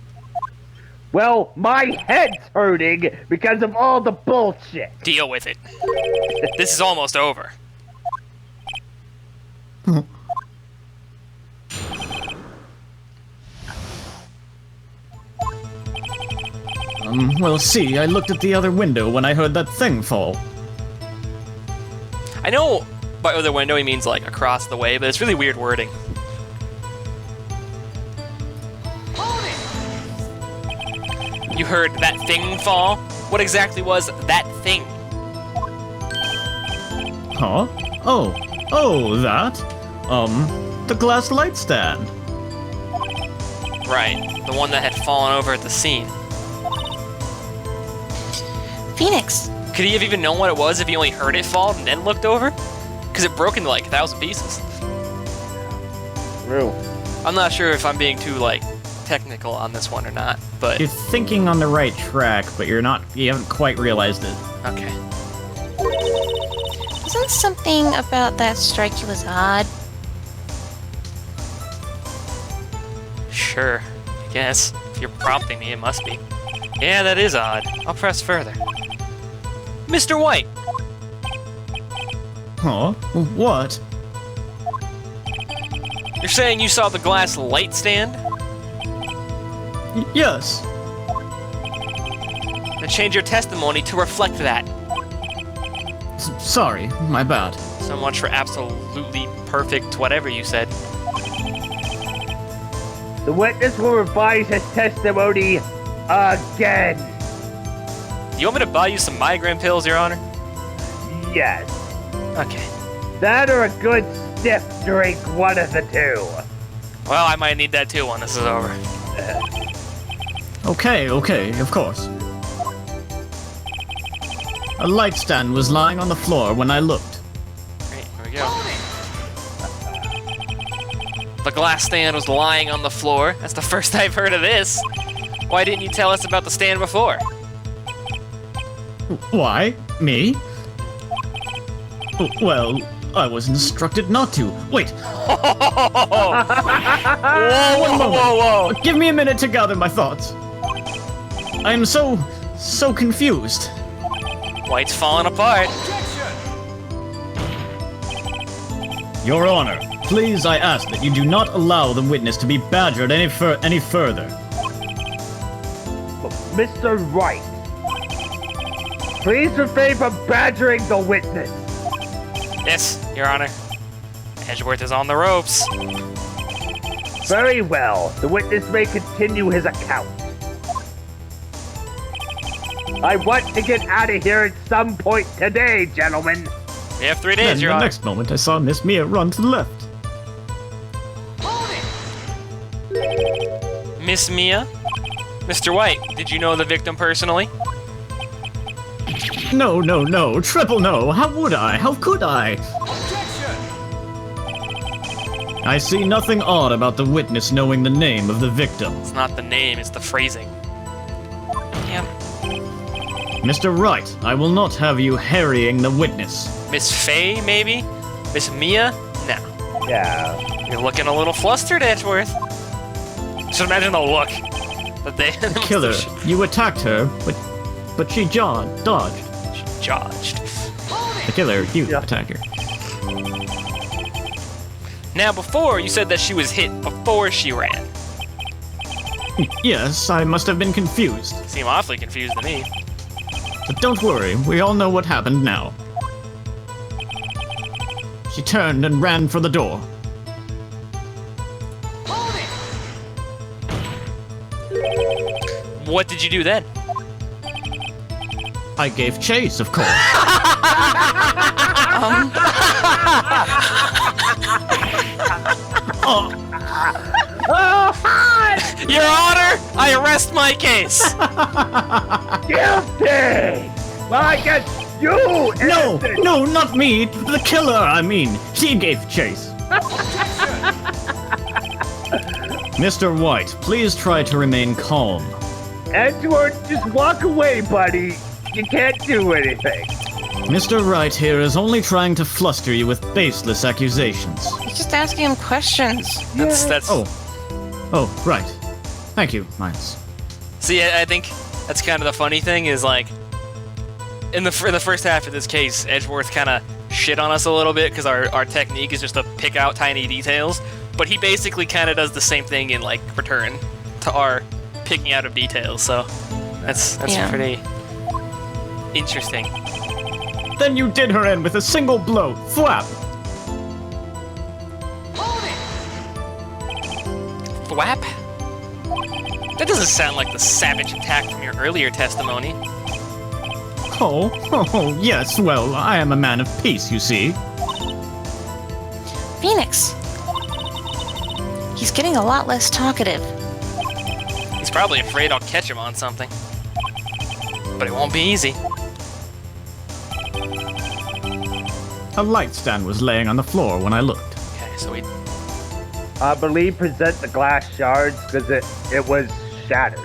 Well, my head's hurting because of all the bullshit. Deal with it. This is almost over. Well, see, I looked at the other window when I heard that thing fall. I know by other window he means like across the way, but it's really weird wording. You heard that thing fall? What exactly was that thing? Huh? Oh, that? The glass light stand. Right, the one that had fallen over at the scene. Phoenix, Could he have even known what it was if he only heard it fall and then looked over? Because it broke into like 1,000 pieces. True. I'm not sure if I'm being too like technical on this one or not, but You're thinking on the right track, but you haven't quite realized it. okay. wasn't something about that strike you was odd? Sure, I guess. If you're prompting me, it must be. Yeah, that is odd. I'll press further. Mr. White! Huh? What? You're saying you saw the glass light stand? Yes. Then change your testimony to reflect that. Sorry, my bad. So much for absolutely perfect whatever you said. The witness will revise his testimony again. Do you want me to buy you some migraine pills, Your Honor? Yes. Okay. That or a good stiff drink, one of the two. Well, I might need that too when this is over. Okay, of course. A light stand was lying on the floor when I looked. Great, here we go. The glass stand was lying on the floor. That's the first I've heard of this. Why didn't you tell us about the stand before? Why? Me? Well, I was instructed not to. Wait, Whoa! give me a minute to gather my thoughts. I am so confused. White's falling apart. Your Honor, please I ask that you do not allow the witness to be badgered any further. Mr. Wright, please refrain from badgering the witness. Yes, Your Honor. Edgeworth is on the ropes. Very well. The witness may continue his account. I want to get out of here at some point today, gentlemen. We have 3 Then days, Your the Honor. next moment I saw Miss Mia run to the left. Miss Mia? Mr. White, did you know the victim personally? No, no, no. Triple no. How would I? How could I? I see nothing odd about the witness knowing the name of the victim. It's not the name, it's the phrasing. Damn. Mr. Wright, I will not have you harrying the witness. Miss Faye, maybe? Miss Mia? Nah. Yeah. You're looking a little flustered, Edgeworth. Just imagine the look that they Killer, you attacked her, but she dodged. She dodged. The killer, you attacked her. Now, before, you said that she was hit before she ran. Yes, I must have been confused. Seem awfully confused to me. But don't worry, we all know what happened now. She turned and ran for the door. What did you do then? I gave chase, of course. Your Honor, I arrest my case. Guilty! Well, I guess you No, innocent. no, not me. The killer, I mean. He gave chase. Mr. White, please try to remain calm. Edward, just walk away, buddy. You can't do anything. Mr. Wright here is only trying to fluster you with baseless accusations. He's just asking him questions. That's. Oh, right. Thank you, Miles. See, I think that's kind of the funny thing is like, in the first half of this case, Edgeworth kind of shit on us a little bit because our technique is just to pick out tiny details. But he basically kind of does the same thing in like return to our picking out of details. So that's Yeah. pretty interesting. Then you did her in with a single blow. Thwap! Thwap? That doesn't sound like the savage attack from your earlier testimony. Oh, yes, well, I am a man of peace, you see. Phoenix. He's getting a lot less talkative. He's probably afraid I'll catch him on something. But it won't be easy. A light stand was laying on the floor when I looked. Okay, so we... I believe present the glass shards because it was shattered.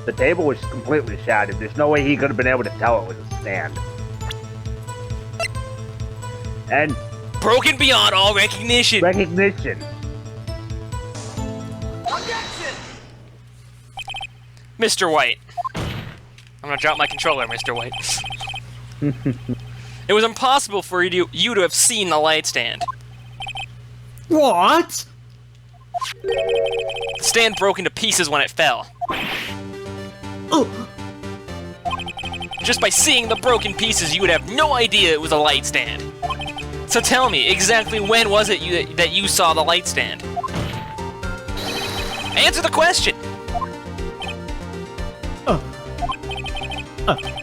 The table was completely shattered. There's no way he could have been able to tell it was a stand. And Broken beyond all recognition! recognition. Mr. White. I'm gonna drop my controller, Mr. White. It was impossible for you to have seen the light stand. What? The stand broke into pieces when it fell. Oh, Just by seeing the broken pieces, you would have no idea it was a light stand. So tell me, exactly when was it that you saw the light stand? Answer the question!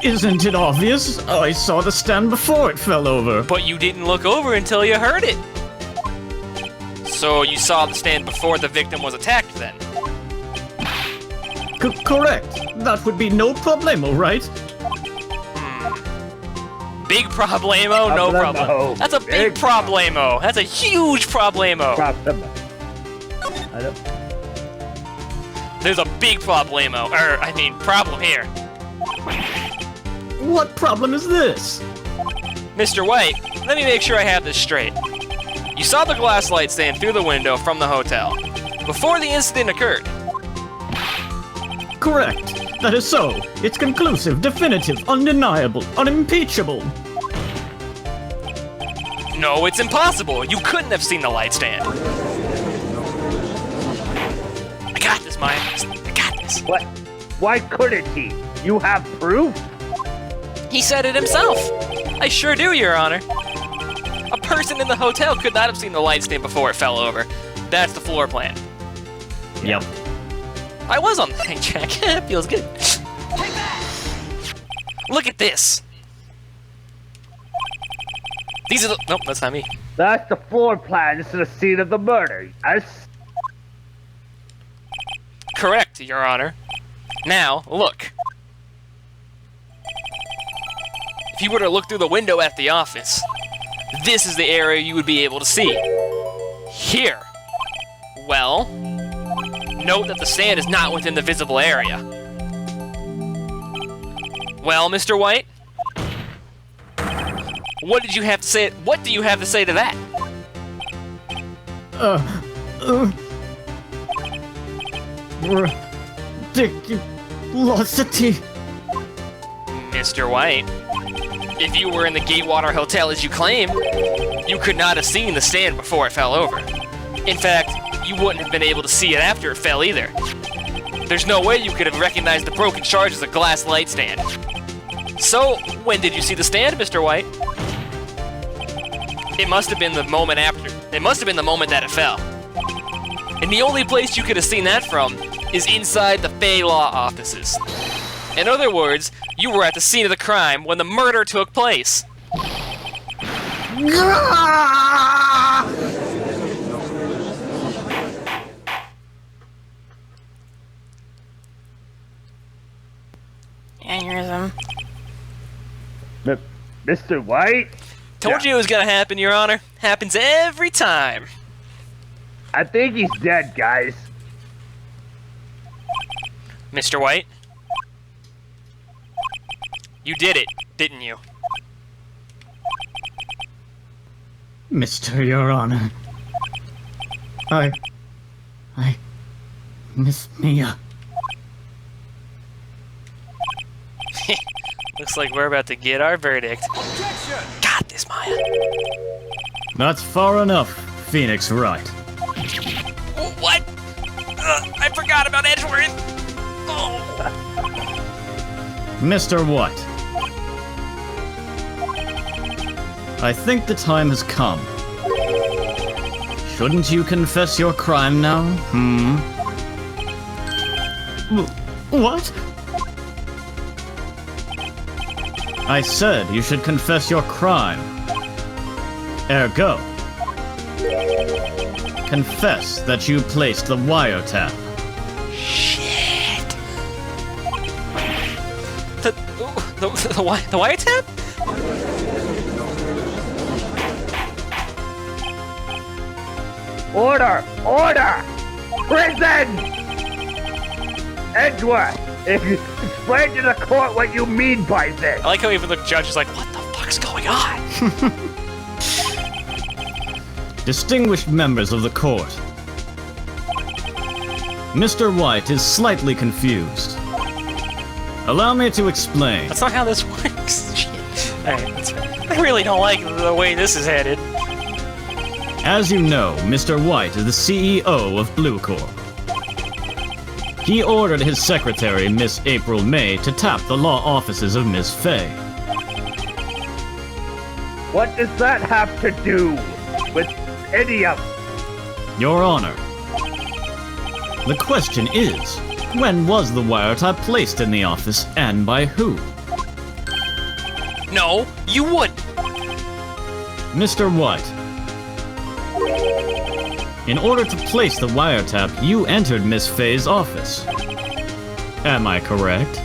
isn't it obvious? I saw the stand before it fell over. But you didn't look over until you heard it. So you saw the stand before the victim was attacked then? Correct. That would be no problemo, right? Big problemo, no problem. Problemo. That's a big Big problemo. That's a huge problemo. Problem. I don't. There's a big problemo. Problem here. What problem is this? Mr. White, let me make sure I have this straight. You saw the glass light stand through the window from the hotel before the incident occurred. Correct. That is so. It's conclusive, definitive, undeniable, unimpeachable. No, it's impossible. You couldn't have seen the light stand. I got this, Myers. I got this. What? Why couldn't he? You have proof? He said it himself. I sure do, Your Honor. A person in the hotel could not have seen the light stand before it fell over. That's the floor plan. Yep. I was on the night track. Feels good. Look at this. These are the... Nope, that's not me. That's the floor plan to the scene of the murder, yes? Correct, Your Honor. Now, look. If you were to look through the window at the office, this is the area you would be able to see. Here. Well, note that the stand is not within the visible area. Well, Mr. White? What did you have to say? What do you have to say to that? Ridiculosity. Mr. White, if you were in the Gatewater Hotel as you claim, you could not have seen the stand before it fell over. In fact, you wouldn't have been able to see it after it fell either. There's no way you could have recognized the broken shards as a glass light stand. So, when did you see the stand, Mr. White? It must have been the moment after. It must have been the moment that it fell. And the only place you could have seen that from is inside the Fey Law offices. In other words, you were at the scene of the crime when the murder took place. Aneurysm. Mr. White? Told you it was gonna happen, Your Honor. Happens every time. I think he's dead, guys. Mr. White? You did it, didn't you? Mr. Your Honor. I miss Mia. Looks like we're about to get our verdict. Got this, Maya. That's far enough, Phoenix Wright. What? I forgot about Edgeworth. Oh. Mr. White. I think the time has come. Shouldn't you confess your crime now? What? I said you should confess your crime. Ergo, confess that you placed the wiretap. Shit. The wiretap? Order! Order! Prison! Edgeworth, if you explain to the court what you mean by this. I like how even the judge is like, what the fuck's going on? Distinguished members of the court. Mr. White is slightly confused. Allow me to explain. That's not how this works. Shit. Alright, that's fine. I really don't like the way this is headed. As you know, Mr. White is the CEO of Blue Corp. He ordered his secretary, Miss April May, to tap the law offices of Miss Fay. What does that have to do with any of... Your Honor, the question is, when was the wiretap placed in the office and by who? No, you wouldn't. Mr. White, in order to place the wiretap, you entered Miss Fay's office. Am I correct?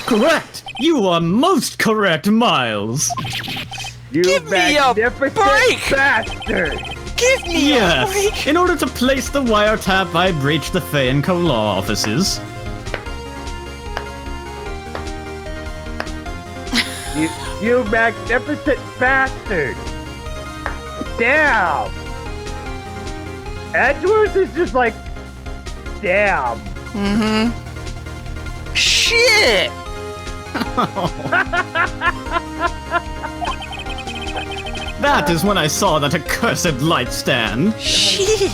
Correct! You are most correct, Miles! You Give me a magnificent break! bastard! Give me a break! Yes! In order to place the wiretap, I breached the Fay & Co. law offices. You magnificent bastard! Damn! Edgeworth is just like... Damn. Shit! That is when I saw that accursed light stand. Shit!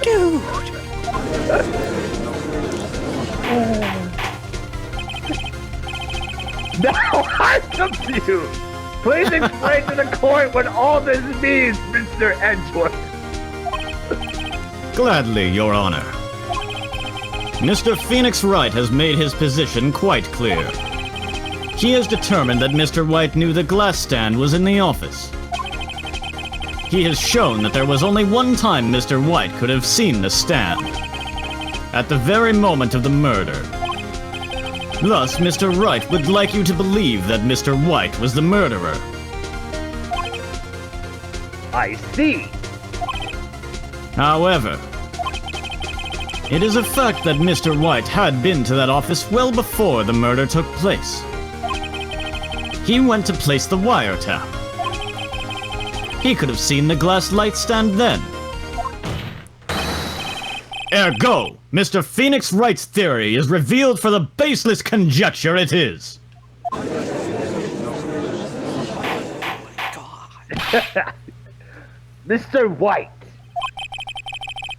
Dude! Now I'm confused! Please explain to the court what all this means, Mr. Edgeworth. Gladly, Your Honor. Mr. Phoenix Wright has made his position quite clear. He has determined that Mr. White knew the glass stand was in the office. He has shown that there was only one time Mr. White could have seen the stand. At the very moment of the murder. Thus, Mr. Wright would like you to believe that Mr. White was the murderer. I see. However, it is a fact that Mr. White had been to that office well before the murder took place. He went to place the wiretap. He could have seen the glass light stand then. Ergo, Mr. Phoenix Wright's theory is revealed for the baseless conjecture it is. Mr. White,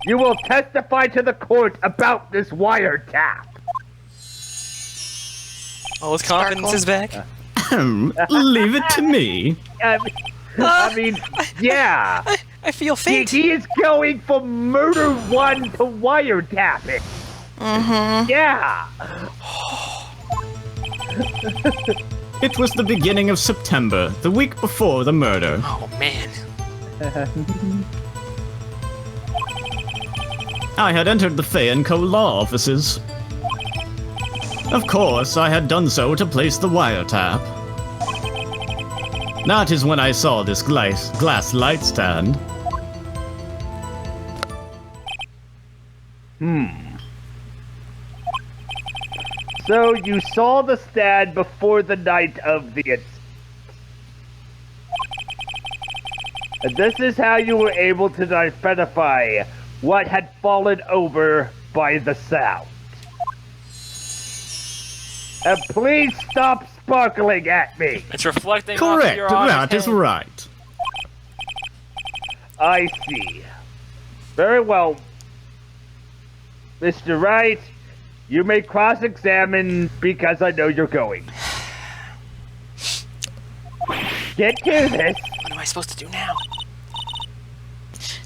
you will testify to the court about this wiretap. Oh, his confidence is back. Leave it to me. I mean, yeah. I feel faint. He is going from murder one to wiretapping. Mm-hmm. Yeah. It was the beginning of September, the week before the murder. Oh, man. I had entered the Fay & Co. law offices. Of course, I had done so to place the wiretap. That is when I saw this glass light stand. So you saw the stand before the night of the incident. And this is how you were able to identify what had fallen over by the sound. And please stop sparkling at me. It's reflecting off Correct, of your Honor's that is head. right. I see. Very well. Mr. Wright, you may cross-examine because I know you're going. Get to this. What am I supposed to do now?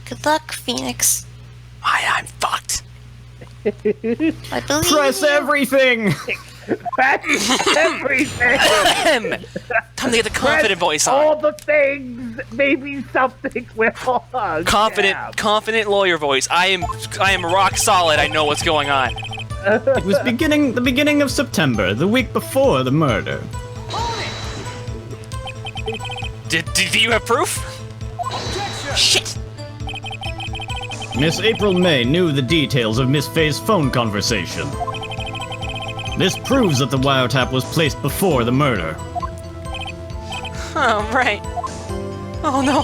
Good luck, Phoenix. I'm fucked. I believe Press you. everything! That's everything. Time to get the confident voice on. All the things. Maybe something will. Confident lawyer voice. I am rock solid. I know what's going on. It was the beginning of September, the week before the murder. Do you have proof? Shit. Miss April May knew the details of Miss Fay's phone conversation. This proves that the wiretap was placed before the murder. Oh, right. Oh, no.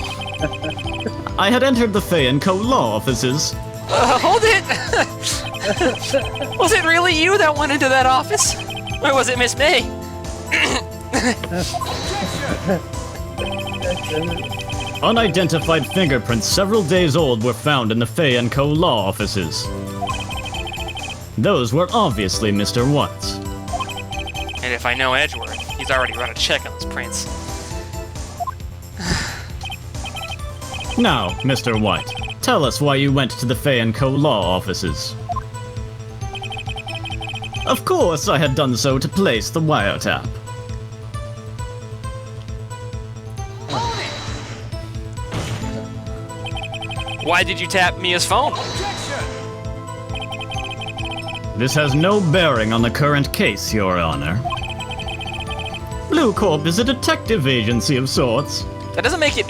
I had entered the Fay & Co. law offices. Hold it! Was it really you that went into that office? Or was it Miss May? Unidentified fingerprints several days old were found in the Fay & Co. law offices. Those were obviously Mr. White's. And if I know Edgeworth, he's already run a check on those prints. Now, Mr. White, tell us why you went to the Fay & Co. law offices. Of course, I had done so to place the wiretap. Why did you tap Mia's phone? This has no bearing on the current case, Your Honor. Blue Corp is a detective agency of sorts. That doesn't make it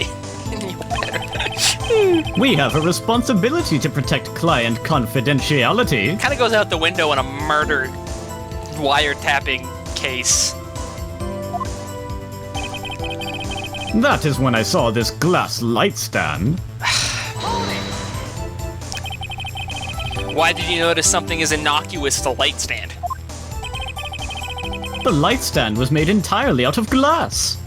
any better. We have a responsibility to protect client confidentiality. Kind of goes out the window in a murder wiretapping case. That is when I saw this glass light stand. Why did you notice something as innocuous as a light stand? The light stand was made entirely out of glass.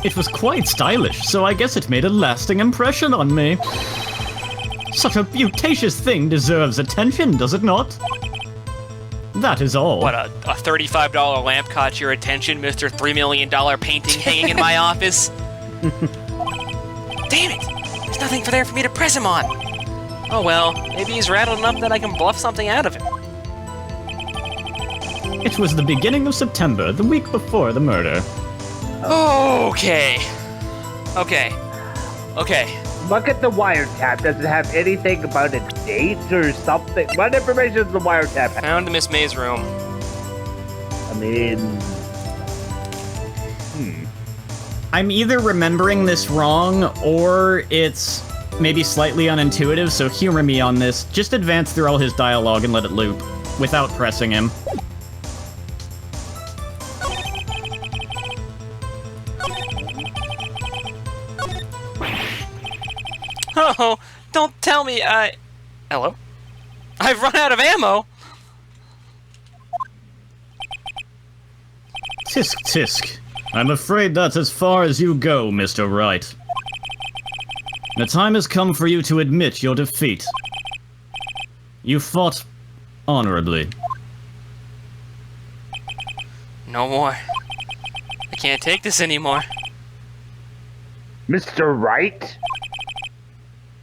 It was quite stylish, so I guess it made a lasting impression on me. Such a beauticious thing deserves attention, does it not? That is all. What, a $35 lamp caught your attention, Mr. $3 million painting hanging in my office? Damn it! There's nothing there for me to press him on. Oh well, maybe he's rattled enough that I can bluff something out of him. It was the beginning of September, the week before the murder. Okay. Look at the wiretap. Does it have anything about a date or something? What information does the wiretap have? Found Miss May's room. I mean... I'm either remembering this wrong, or it's maybe slightly unintuitive, so humor me on this. Just advance through all his dialogue and let it loop, without pressing him. Oh, don't tell me Hello? I've run out of ammo! Tisk tisk. I'm afraid that's as far as you go, Mr. Wright. The time has come for you to admit your defeat. You fought honorably. No more. I can't take this anymore. Mr. Wright?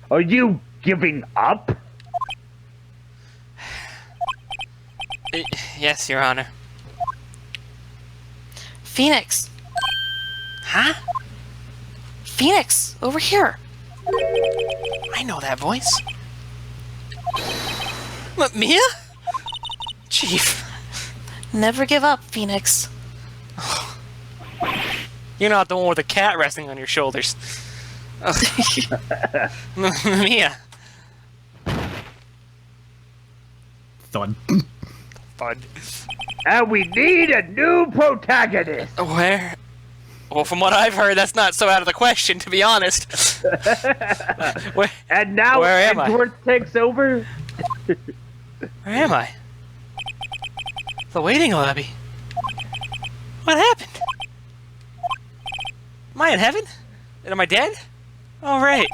Are you giving up? Yes, Your Honor. Phoenix! Huh? Phoenix! Over here! I know that voice. What, Mia? Chief. Never give up, Phoenix. You're not the one with the cat resting on your shoulders. Mia. Thud. Bud. And we need a new protagonist! Where? Well, from what I've heard, that's not so out of the question, to be honest. And now Where am I? Edgeworth takes over? Where am I? The waiting lobby. What happened? Am I in heaven? Am I dead? Oh, right.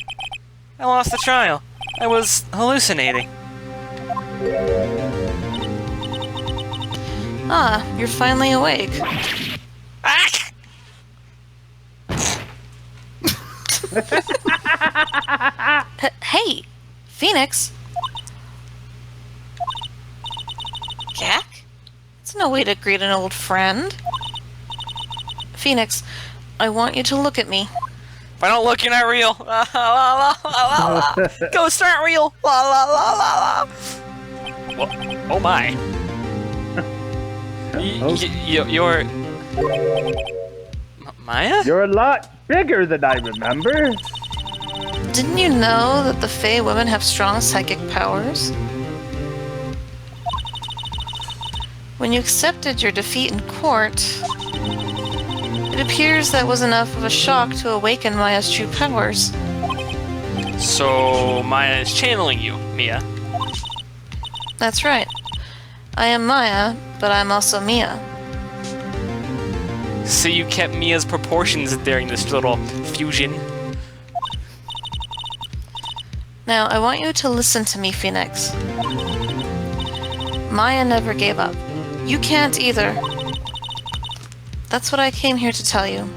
I lost the trial. I was hallucinating. Ah, you're finally awake. Ah! Hey, Phoenix. Jack? It's no way to greet an old friend. Phoenix, I want you to look at me. If I don't look, you're not real. La, la, la, la, la. Ghosts aren't real. La, la, la, la, la. Well, oh my. You're... Maya? You're a lot bigger than I remember. Didn't you know that the Fey women have strong psychic powers? When you accepted your defeat in court, it appears that was enough of a shock to awaken Maya's true powers. So, Maya is channeling you, Mia. That's right. I am Maya, but I'm also Mia. So you kept Mia's proportions during this little fusion. Now, I want you to listen to me, Phoenix. Maya never gave up. You can't either. That's what I came here to tell you.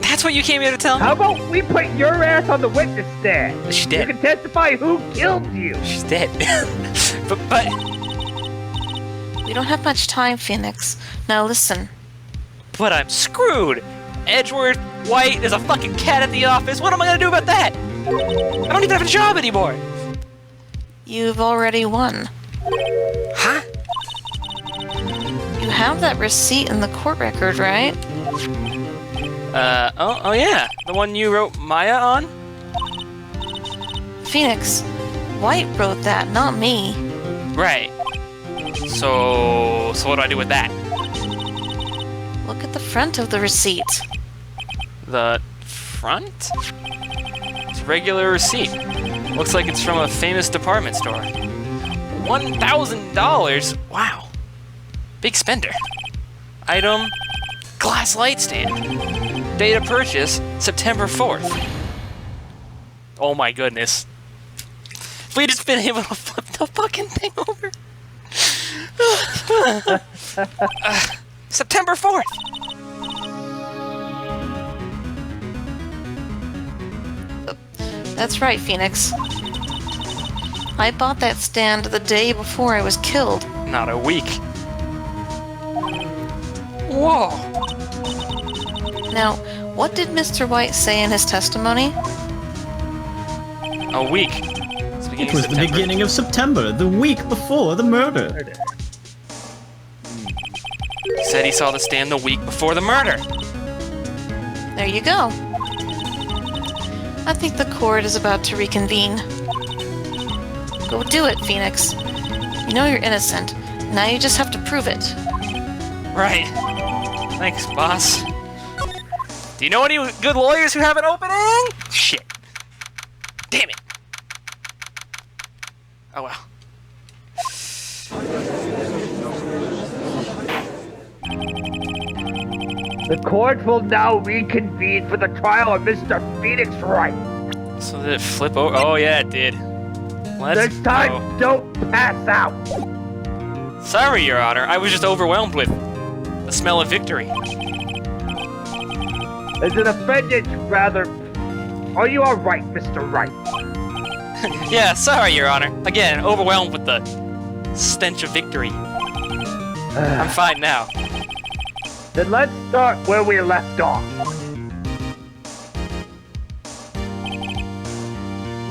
That's what you came here to tell me? How about we put your ass on the witness stand? She's You dead. can testify who killed you. She's dead. but... We don't have much time, Phoenix. Now listen. But I'm screwed! Edgeworth, White, there's a fucking cat at the office. What am I gonna do about that? I don't even have a job anymore. You've already won. Huh? You have that receipt in the court record, right? Oh yeah. The one you wrote Maya on? Phoenix, White wrote that, not me. Right. So what do I do with that? Look at the front of the receipt. The front? It's a regular receipt. Looks like it's from a famous department store. $1,000? Wow. Big spender. Item, glass light stand. Date of purchase, September 4th. Oh my goodness. If we'd just been able to flip the fucking thing over. September 4th. That's right, Phoenix. I bought that stand the day before I was killed. Not a week. Whoa. Now, what did Mr. White say in his testimony? A week. It was the beginning of September, the week before the murder. He said he saw the stand the week before the murder. There you go. I think the court is about to reconvene. Go do it, Phoenix. You know you're innocent. Now you just have to prove it. Right. Thanks, boss. Do you know any good lawyers who have an opening? Shit. Damn it. Oh well. The court will now reconvene for the trial of Mr. Phoenix Wright. So did it flip over? Oh yeah, it did. Let's This time, go. don't pass out. Sorry, Your Honor. I was just overwhelmed with the smell of victory. As an defendant, rather... Are you alright, Mr. Wright? Yeah, sorry, Your Honor. Again, overwhelmed with the stench of victory. I'm fine now. Then let's start where we left off.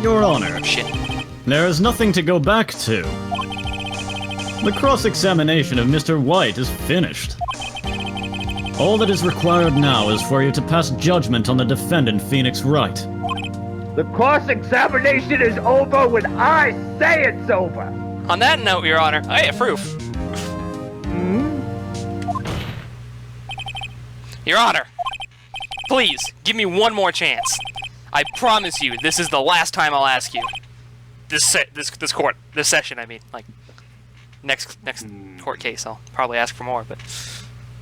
Your Honor, Shit. there is nothing to go back to. The cross-examination of Mr. White is finished. All that is required now is for you to pass judgment on the defendant, Phoenix Wright. The cross-examination is over when I say it's over. On that note, Your Honor, I approve. Your Honor, please, give me one more chance. I promise you, this is the last time I'll ask you. This session, I mean, like, next court case, I'll probably ask for more, but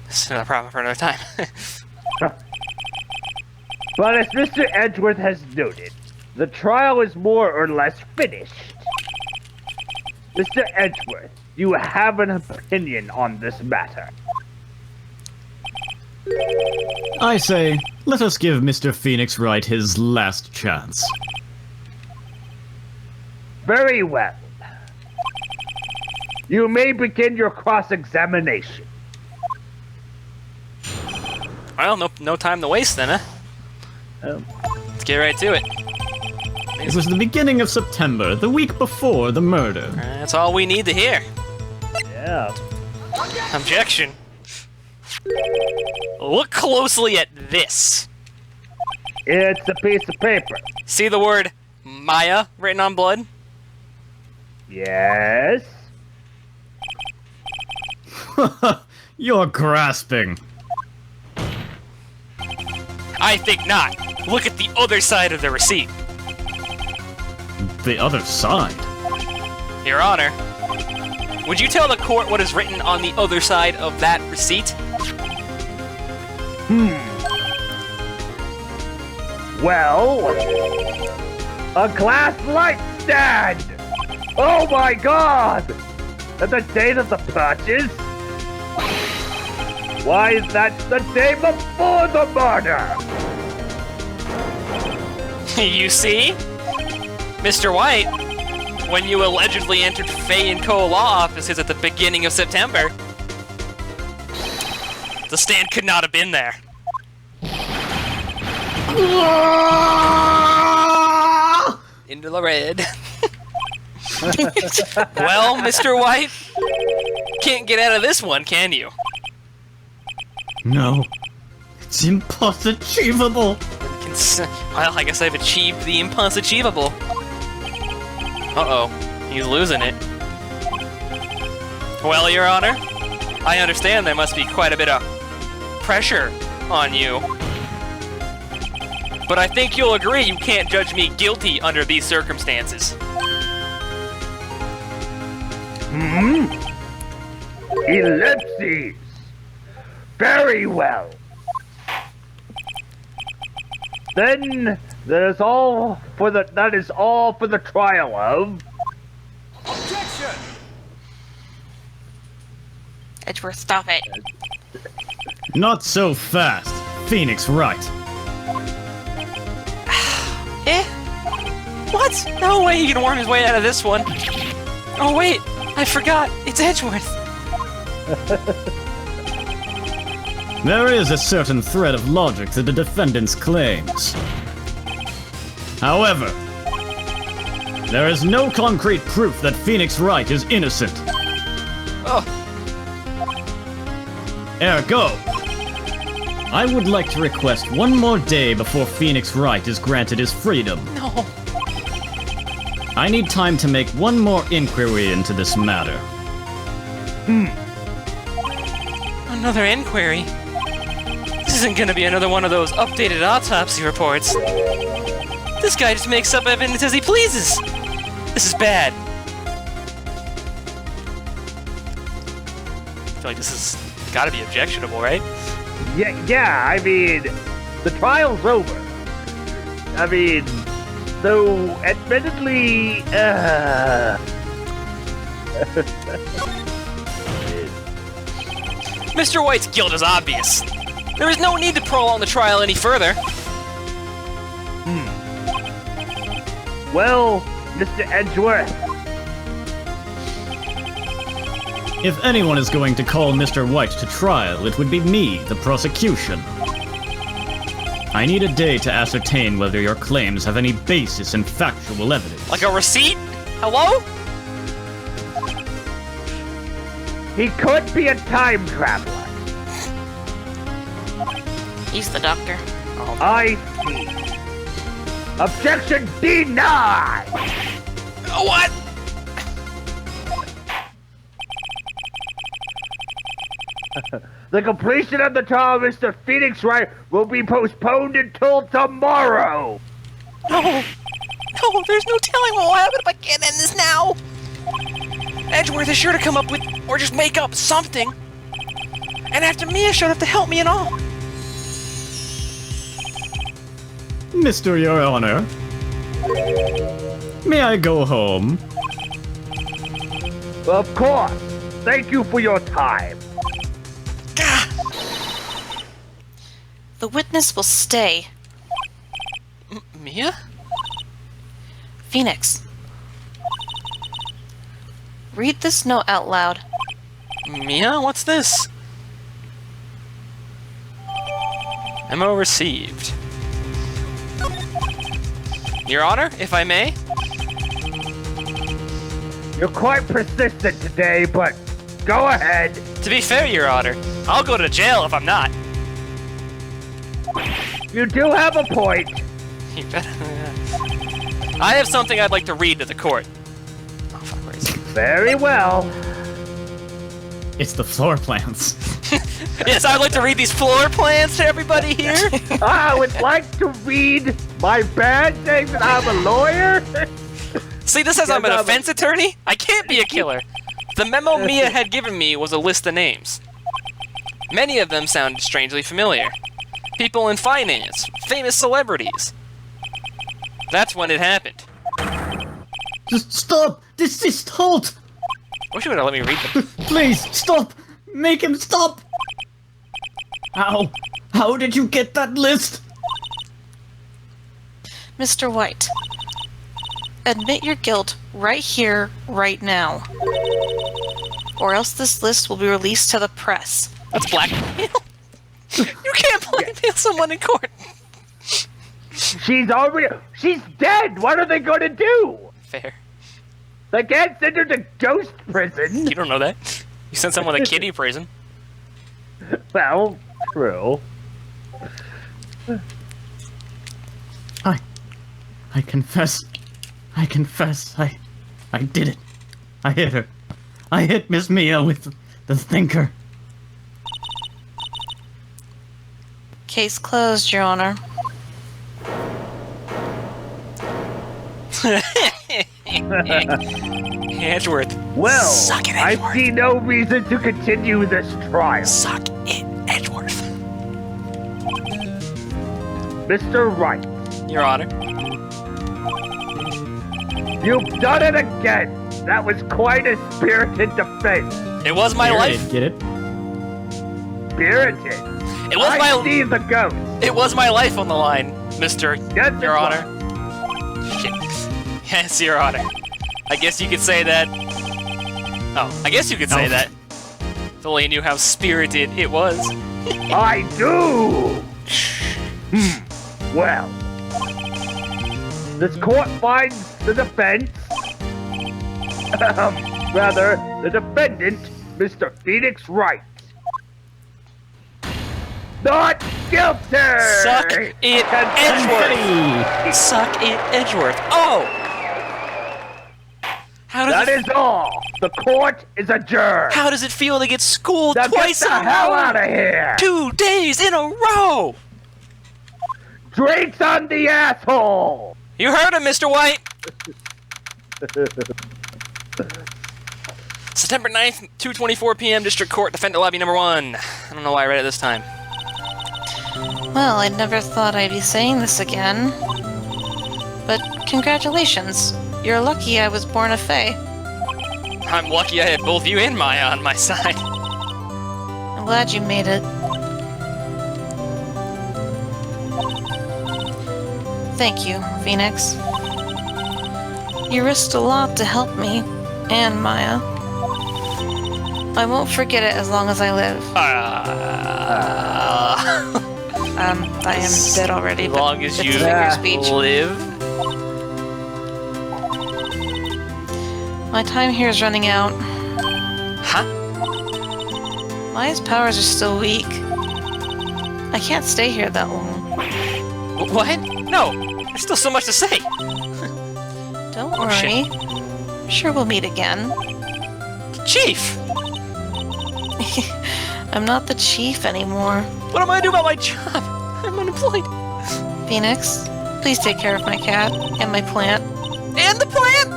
it's another problem for another time. But as Mr. Edgeworth has noted, the trial is more or less finished. Mr. Edgeworth, you have an opinion on this matter. I say, let us give Mr. Phoenix Wright his last chance. Very well. You may begin your cross-examination. Well, no time to waste then, huh? Let's get right to it. It was the beginning of September, the week before the murder. That's all we need to hear. Yeah. Objection. Look closely at this. It's a piece of paper. See the word Maya written on blood? Yes. You're grasping. I think not. Look at the other side of the receipt. The other side? Your Honor, would you tell the court what is written on the other side of that receipt? Well, a glass light stand! Oh my god! And the date of the purchase? Why, that's the day before the murder! You see? Mr. White, when you allegedly entered Fay & Co. law offices at the beginning of September, the stand could not have been there. Into the red. Well, Mr. White, can't get out of this one, can you? No. It's impossible. Well, I guess I've achieved the impossible. Uh-oh, he's losing it. Well, Your Honor, I understand there must be quite a bit of pressure on you. But I think you'll agree you can't judge me guilty under these circumstances. Ellipses! Very well. Then that is all for the trial of Objection! Edgeworth, stop it. Not so fast, Phoenix Wright. Eh? What? What? No way he can worm his way out of this one. Oh wait, I forgot. It's Edgeworth. There is a certain thread of logic to the defendant's claims. However, there is no concrete proof that Phoenix Wright is innocent. Oh, Ergo, I would like to request one more day before Phoenix Wright is granted his freedom. no. I need time to make one more inquiry into this matter. Another inquiry? This isn't gonna be another one of those updated autopsy reports. This guy just makes up evidence as he pleases. This is bad. I feel like this has gotta be objectionable, right? Yeah, I mean, the trial's over. I mean, so, admittedly, Mr. White's guilt is obvious. There is no need to prolong the trial any further. well, Mr. Edgeworth, If anyone is going to call Mr. White to trial, it would be me, the prosecution. I need a day to ascertain whether your claims have any basis in factual evidence. Like a receipt? Hello? he could be a time traveler. He's the doctor. I see. Objection denied! What? The completion of the trial of Mr. Phoenix Wright will be postponed until tomorrow! No. No, there's no telling what will happen if I can't end this now. Edgeworth is sure to come up with, or just make up something. And after Mia showed up to help me and all. Mr. Your Honor, may I go home? Of course! Thank you for your time. Gah! The witness will stay. Mia? Phoenix. Read this note out loud. Mia, what's this? Memo received. Your Honor, if I may? You're quite persistent today, but go ahead. To be fair, Your Honor, I'll go to jail if I'm not. You do have a point. You better. I have something I'd like to read to the court. Oh, fuck, where is it? Very well. It's the floor plans. Yes, I'd like to read these floor plans to everybody here. I would like to read my badge saying that I'm a lawyer. See, this says I'm an Yes, defense attorney? I can't be a killer. The memo Mia had given me was a list of names. Many of them sounded strangely familiar. People in finance, famous celebrities. That's when it happened. Just stop! Desist! Halt! Wish you would have let me read them. Please, stop! Make him stop! How? How did you get that list? Mr. White, admit your guilt right here, right now. Or else this list will be released to the press. That's blackmail. You can't blackmail someone in court. She's dead. What are they going to do? Fair. They can't send her to ghost prison. You don't know that. You sent someone to kiddie prison. Well, true. I confess. I confess. I did it. I hit her. I hit Miss Mia with the thinker. Case closed, Your Honor. Edgeworth. Well, Suck it, I Edgeworth. see no reason to continue this trial. Suck it, Edgeworth. Mr. Wright, Your Honor. you've done it again. That was quite a spirited defense. It was my life. Get it? Spirited. It was I my. see the ghost. It was my life on the line, Mr. Yes, it Your was. Honor. Shit. Yes, Your Honor. I guess you could say that. Oh, I guess you could say that. If only you knew how spirited it was. I do! Well, this court finds the defense, rather, the defendant, Mr. Phoenix Wright, not guilty! Suck it, Edgeworth! Suck it, Edgeworth! Oh! How does That is all. The court is adjourned. How does it feel to get schooled Now twice get the in a hell row? out of here! 2 days in a row! Drinks on the asshole! You heard him, Mr. White! September 9th, 2:24 p.m. District Court, Defendant Lobby number 1. I don't know why I read it this time. Well, I never thought I'd be saying this again. But congratulations. You're lucky I was born a Fae. I'm lucky I had both you and Maya on my side. I'm glad you made it. Thank you, Phoenix. You risked a lot to help me, and Maya. I won't forget it as long as I live. I am dead already, As but long as it's you a figure of speech. live. My time here is running out. Huh? Maya's powers are still weak. I can't stay here that long. What? No! There's still so much to say! Don't Oh, shit. worry. I'm sure we'll meet again. Chief! I'm not the chief anymore. What am I gonna do about my job? I'm unemployed. Phoenix, please take care of my cat and my plant. And the plant!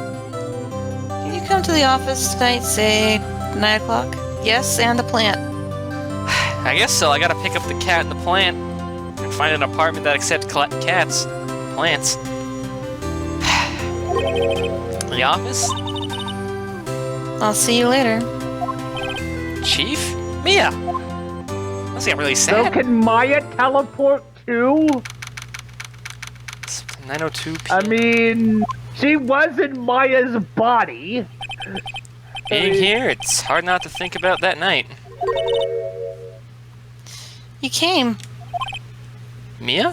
Can you come to the office tonight, say 9 o'clock? Yes, and the plant. I guess so. I gotta pick up the cat and the plant. And find an apartment that accepts cats. Plants. The office? I'll see you later. Chief? Mia! That's got really So sad. can Maya teleport too? It's 9:02 p.m. I mean, she was in Maya's body. Being here, it's hard not to think about that night. You came. Mia?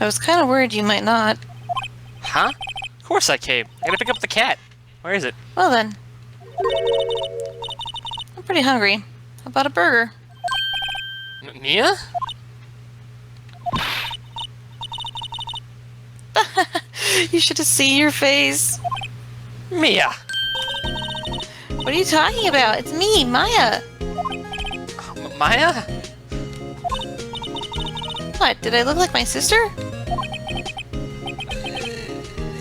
I was kind of worried you might not. Huh? Of course I came. I gotta pick up the cat. Where is it? Well then. I'm pretty hungry. How about a burger? Mia? You should have seen your face. Mia! What are you talking about? It's me, Maya. Maya? What, did I look like my sister?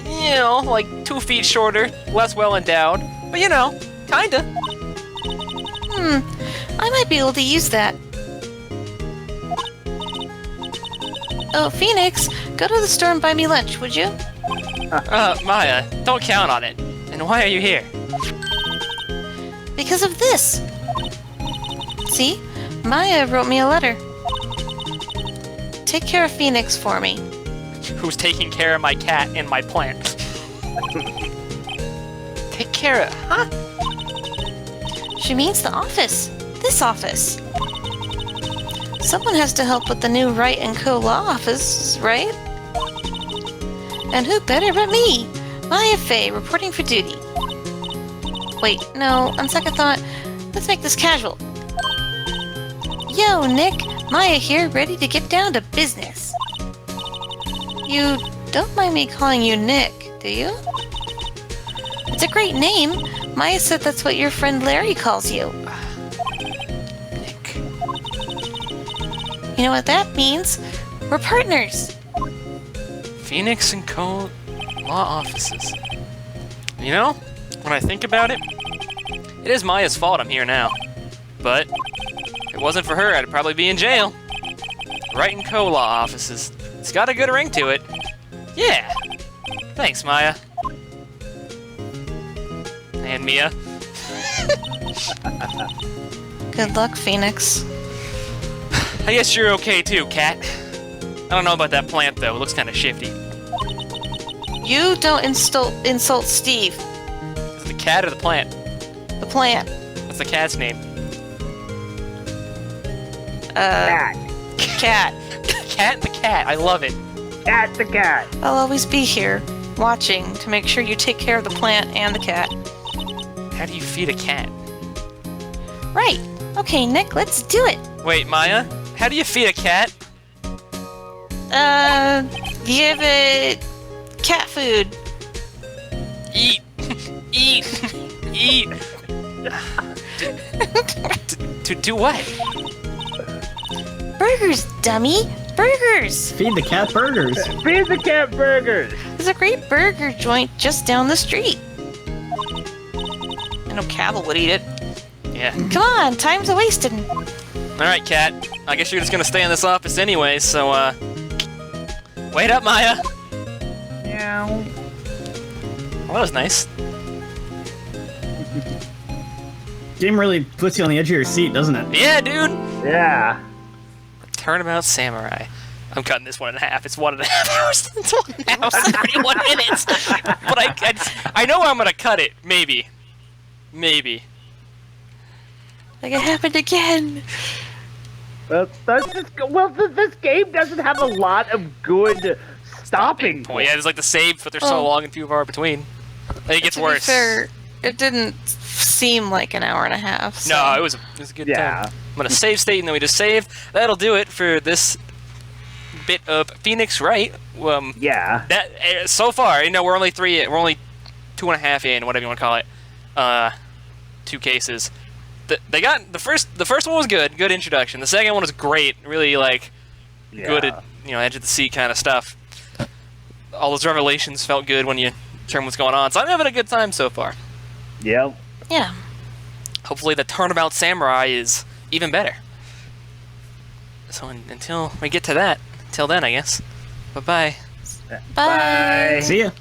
You know, like 2 feet shorter, less well endowed. But you know, kinda. I might be able to use that. Oh, Phoenix, go to the store and buy me lunch, would you? Maya, don't count on it. And why are you here? Because of this. See? Maya wrote me a letter. Take care of Phoenix for me. Who's taking care of my cat and my plant? Take care of... Huh? She means the office. This office. Someone has to help with the new Wright & Co. law office, right? And who better but me? Maya Fey, reporting for duty. Wait, no, on second thought, let's make this casual. Yo, Nick, Maya here, ready to get down to business. You don't mind me calling you Nick, do you? It's a great name. Maya said that's what your friend Larry calls you. Nick. You know what that means? We're partners. Phoenix & Co. law offices. You know, when I think about it, it is Maya's fault I'm here now. But if it wasn't for her, I'd probably be in jail. Wright & Co. law offices. It's got a good ring to it. Yeah. Thanks, Maya. And Mia. Good luck, Phoenix. I guess you're okay too, Cat. I don't know about that plant though, it looks kinda shifty. You don't insult Steve. Is it the cat or the plant? The plant. What's the cat's name? Cat. Cat. Cat the cat. I love it. Cat the cat. I'll always be here, watching to make sure you take care of the plant and the cat. How do you feed a cat? Right. Okay, Nick, let's do it. Wait, Maya, how do you feed a cat? Give it cat food. Eat. Eat. Eat. To do what? Burgers, dummy. Burgers. Feed the cat burgers. Feed the cat burgers. There's a great burger joint just down the street. I know Cavill would eat it. Yeah. Come on, time's a-wasting. Alright, cat. I guess you're just gonna stay in this office anyway, so, wait up, Maya! Meow. Well, that was nice. Game really puts you on the edge of your seat, doesn't it? Yeah, dude! Yeah. Turnabout Samurai. I'm cutting this 1.5. It's 1.5 hours. It's 1 hour, 31 minutes. But I know I'm gonna cut it. Maybe. Maybe. Like it happened again. Well, this game doesn't have a lot of good stopping Oh yeah, there's like the saves, but they're so long and few far between. I think it gets To be worse. fair, it didn't seem like an hour and a half. So. No, it was a good Yeah. time. I'm gonna save state and then we just save. That'll do it for this bit of Phoenix Wright. Yeah. That so far, we're only 2.5 in, whatever you want to call it. 2 cases. They got the first one was good introduction. The second one was great, really good at edge of the seat kind of stuff. All those revelations felt good when you determine what's going on. So I'm having a good time so far. Yep. Yeah. Hopefully the Turnabout Samurai is even better. So until we get to that, until then, I guess. Bye-bye. Bye. See ya.